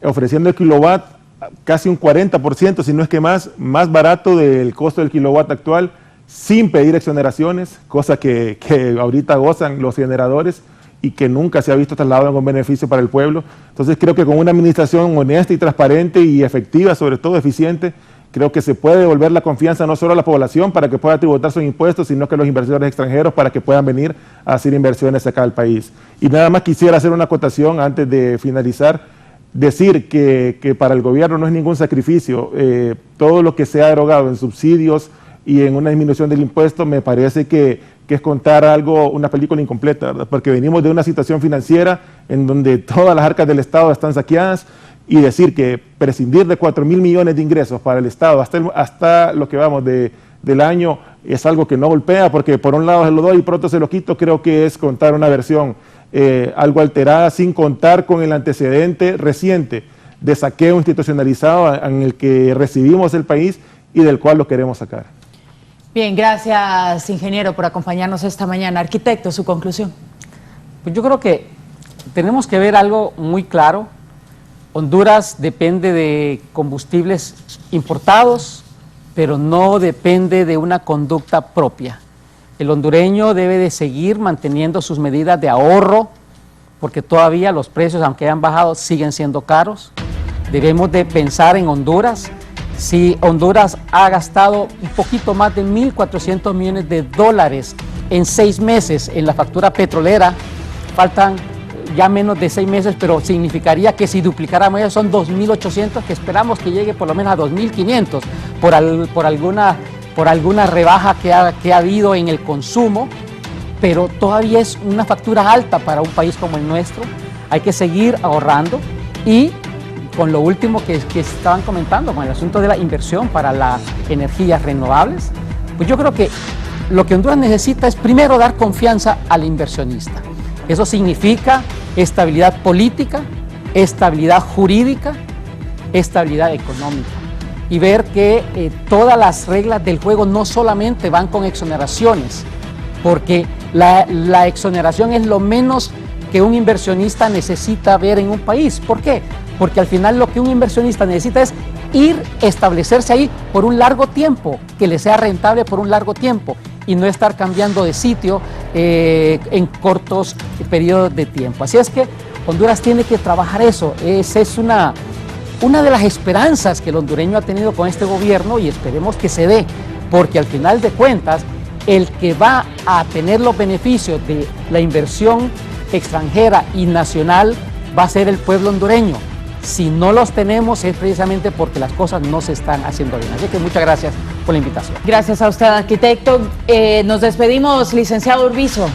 ofreciendo el kilowatt casi un 40%, si no es que más barato del costo del kilowatt actual, sin pedir exoneraciones, cosa que ahorita gozan los generadores y que nunca se ha visto trasladado en un beneficio para el pueblo. Entonces creo que con una administración honesta y transparente y efectiva, sobre todo eficiente, creo que se puede devolver la confianza no solo a la población para que pueda tributar sus impuestos, sino que a los inversores extranjeros para que puedan venir a hacer inversiones acá al país. Y nada más quisiera hacer una acotación antes de finalizar, decir que para el gobierno no es ningún sacrificio. Todo lo que se ha derogado en subsidios y en una disminución del impuesto me parece que es contar una película incompleta, ¿verdad? Porque venimos de una situación financiera en donde todas las arcas del Estado están saqueadas, y decir que prescindir de 4.000 millones de ingresos para el Estado hasta lo que vamos del año es algo que no golpea, porque por un lado se lo doy y pronto se lo quito. Creo que es contar una versión algo alterada, sin contar con el antecedente reciente de saqueo institucionalizado en el que recibimos el país y del cual lo queremos sacar. Bien, gracias, ingeniero, por acompañarnos esta mañana. Arquitecto, su conclusión. Pues yo creo que tenemos que ver algo muy claro. Honduras depende de combustibles importados, pero no depende de una conducta propia. El hondureño debe de seguir manteniendo sus medidas de ahorro, porque todavía los precios, aunque hayan bajado, siguen siendo caros. Debemos de pensar en Honduras. Si Honduras ha gastado un poquito más de 1.400 millones de dólares en 6 meses en la factura petrolera, faltan ya menos de 6 meses, pero significaría que si duplicáramos eso son 2.800, que esperamos que llegue por lo menos a 2.500 por alguna rebaja que ha habido en el consumo, pero todavía es una factura alta para un país como el nuestro. Hay que seguir ahorrando, y con lo último que estaban comentando, con el asunto de la inversión para las energías renovables, pues yo creo que lo que Honduras necesita es primero dar confianza al inversionista. Eso significa estabilidad política, estabilidad jurídica, estabilidad económica, y ver que todas las reglas del juego no solamente van con exoneraciones, porque la exoneración es lo menos que un inversionista necesita ver en un país. ¿Por qué? Porque al final lo que un inversionista necesita es establecerse ahí por un largo tiempo, que le sea rentable por un largo tiempo, y no estar cambiando de sitio en cortos periodos de tiempo. Así es que Honduras tiene que trabajar eso. Esa es una de las esperanzas que el hondureño ha tenido con este gobierno, y esperemos que se dé, porque al final de cuentas el que va a tener los beneficios de la inversión extranjera y nacional va a ser el pueblo hondureño. Si no los tenemos es precisamente porque las cosas no se están haciendo bien. Así que muchas gracias por la invitación. Gracias a usted, arquitecto. Nos despedimos, licenciado Urbizo.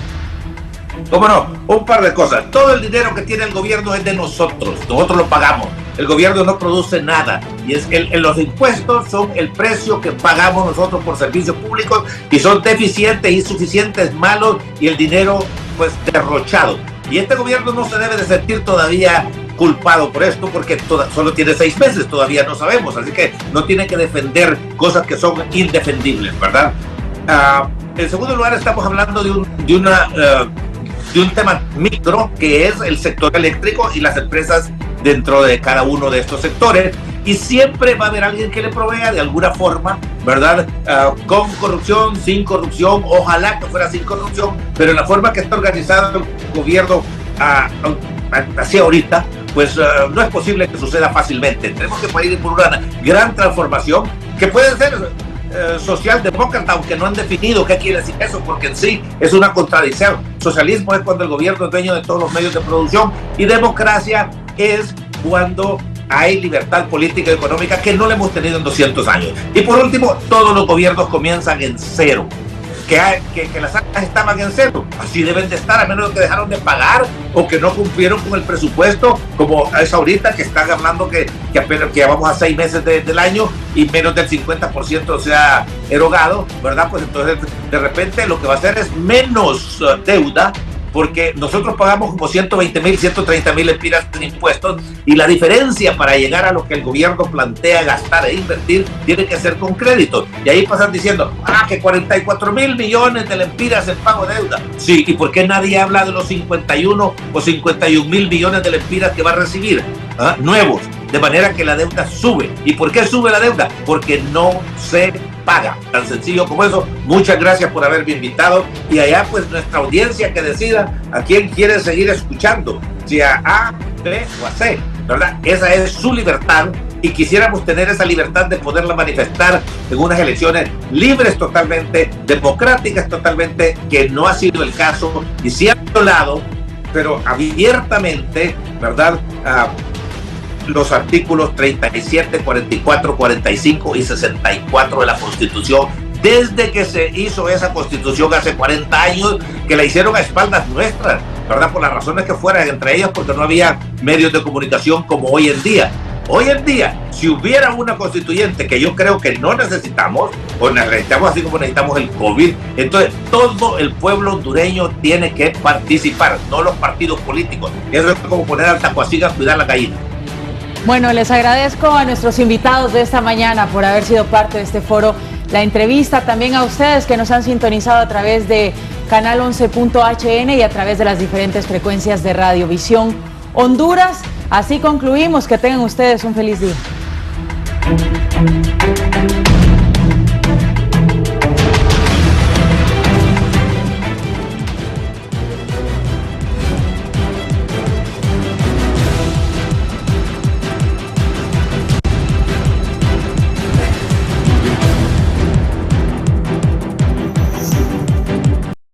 ¿Cómo no? Un par de cosas. Todo el dinero que tiene el gobierno es de nosotros lo pagamos. El gobierno no produce nada, y es que los impuestos son el precio que pagamos nosotros por servicios públicos, y son deficientes, insuficientes, malos, y el dinero pues derrochado. Y este gobierno no se debe de sentir todavía culpado por esto, porque solo tiene 6 meses, todavía no sabemos, así que no tiene que defender cosas que son indefendibles, ¿verdad? En segundo lugar, estamos hablando de un tema micro, que es el sector eléctrico y las empresas dentro de cada uno de estos sectores, y siempre va a haber alguien que le provea de alguna forma, ¿verdad? Con corrupción, sin corrupción, ojalá que fuera sin corrupción, pero en la forma que está organizado el gobierno hacia ahorita, pues no es posible que suceda fácilmente. Tenemos que ir por una gran transformación que puede ser socialdemócrata, aunque no han definido qué quiere decir eso, porque en sí es una contradicción. Socialismo es cuando el gobierno es dueño de todos los medios de producción, y democracia es cuando hay libertad política y económica, que no la hemos tenido en 200 años. Y por último, todos los gobiernos comienzan en cero. Que las arcas estaban en cero, así deben de estar, a menos que dejaron de pagar o que no cumplieron con el presupuesto, como es ahorita, que están hablando que apenas que vamos a 6 meses del año y menos del 50% se ha erogado, ¿verdad? Pues entonces de repente lo que va a hacer es menos deuda, porque nosotros pagamos como 120.000, 130.000 lempiras en impuestos, y la diferencia para llegar a lo que el gobierno plantea gastar e invertir tiene que ser con crédito. Y ahí pasan diciendo, que 44.000 millones de lempiras en pago de deuda. Sí, ¿y por qué nadie habla de los 51 o 51.000 millones de lempiras que va a recibir nuevos? De manera que la deuda sube. ¿Y por qué sube la deuda? Porque no se paga. Tan sencillo como eso. Muchas gracias por haberme invitado. Y allá pues nuestra audiencia que decida a quién quiere seguir escuchando. Si a A, B o a C. ¿Verdad? Esa es su libertad. Y quisiéramos tener esa libertad de poderla manifestar en unas elecciones libres totalmente, democráticas totalmente, que no ha sido el caso. Y sí ha violado, pero abiertamente, ¿verdad?, los artículos 37, 44, 45 y 64 de la Constitución, desde que se hizo esa Constitución hace 40 años, que la hicieron a espaldas nuestras, ¿verdad? Por las razones que fueran, entre ellas porque no había medios de comunicación como hoy en día. Hoy en día, si hubiera una constituyente, que yo creo que no necesitamos, o necesitamos así como necesitamos el COVID, entonces todo el pueblo hondureño tiene que participar, no los partidos políticos. Eso es como poner al tacuacín a cuidar la gallina. Bueno, les agradezco a nuestros invitados de esta mañana por haber sido parte de este foro, la entrevista, también a ustedes que nos han sintonizado a través de Canal 11.hn y a través de las diferentes frecuencias de Radiovisión Honduras. Así concluimos, que tengan ustedes un feliz día.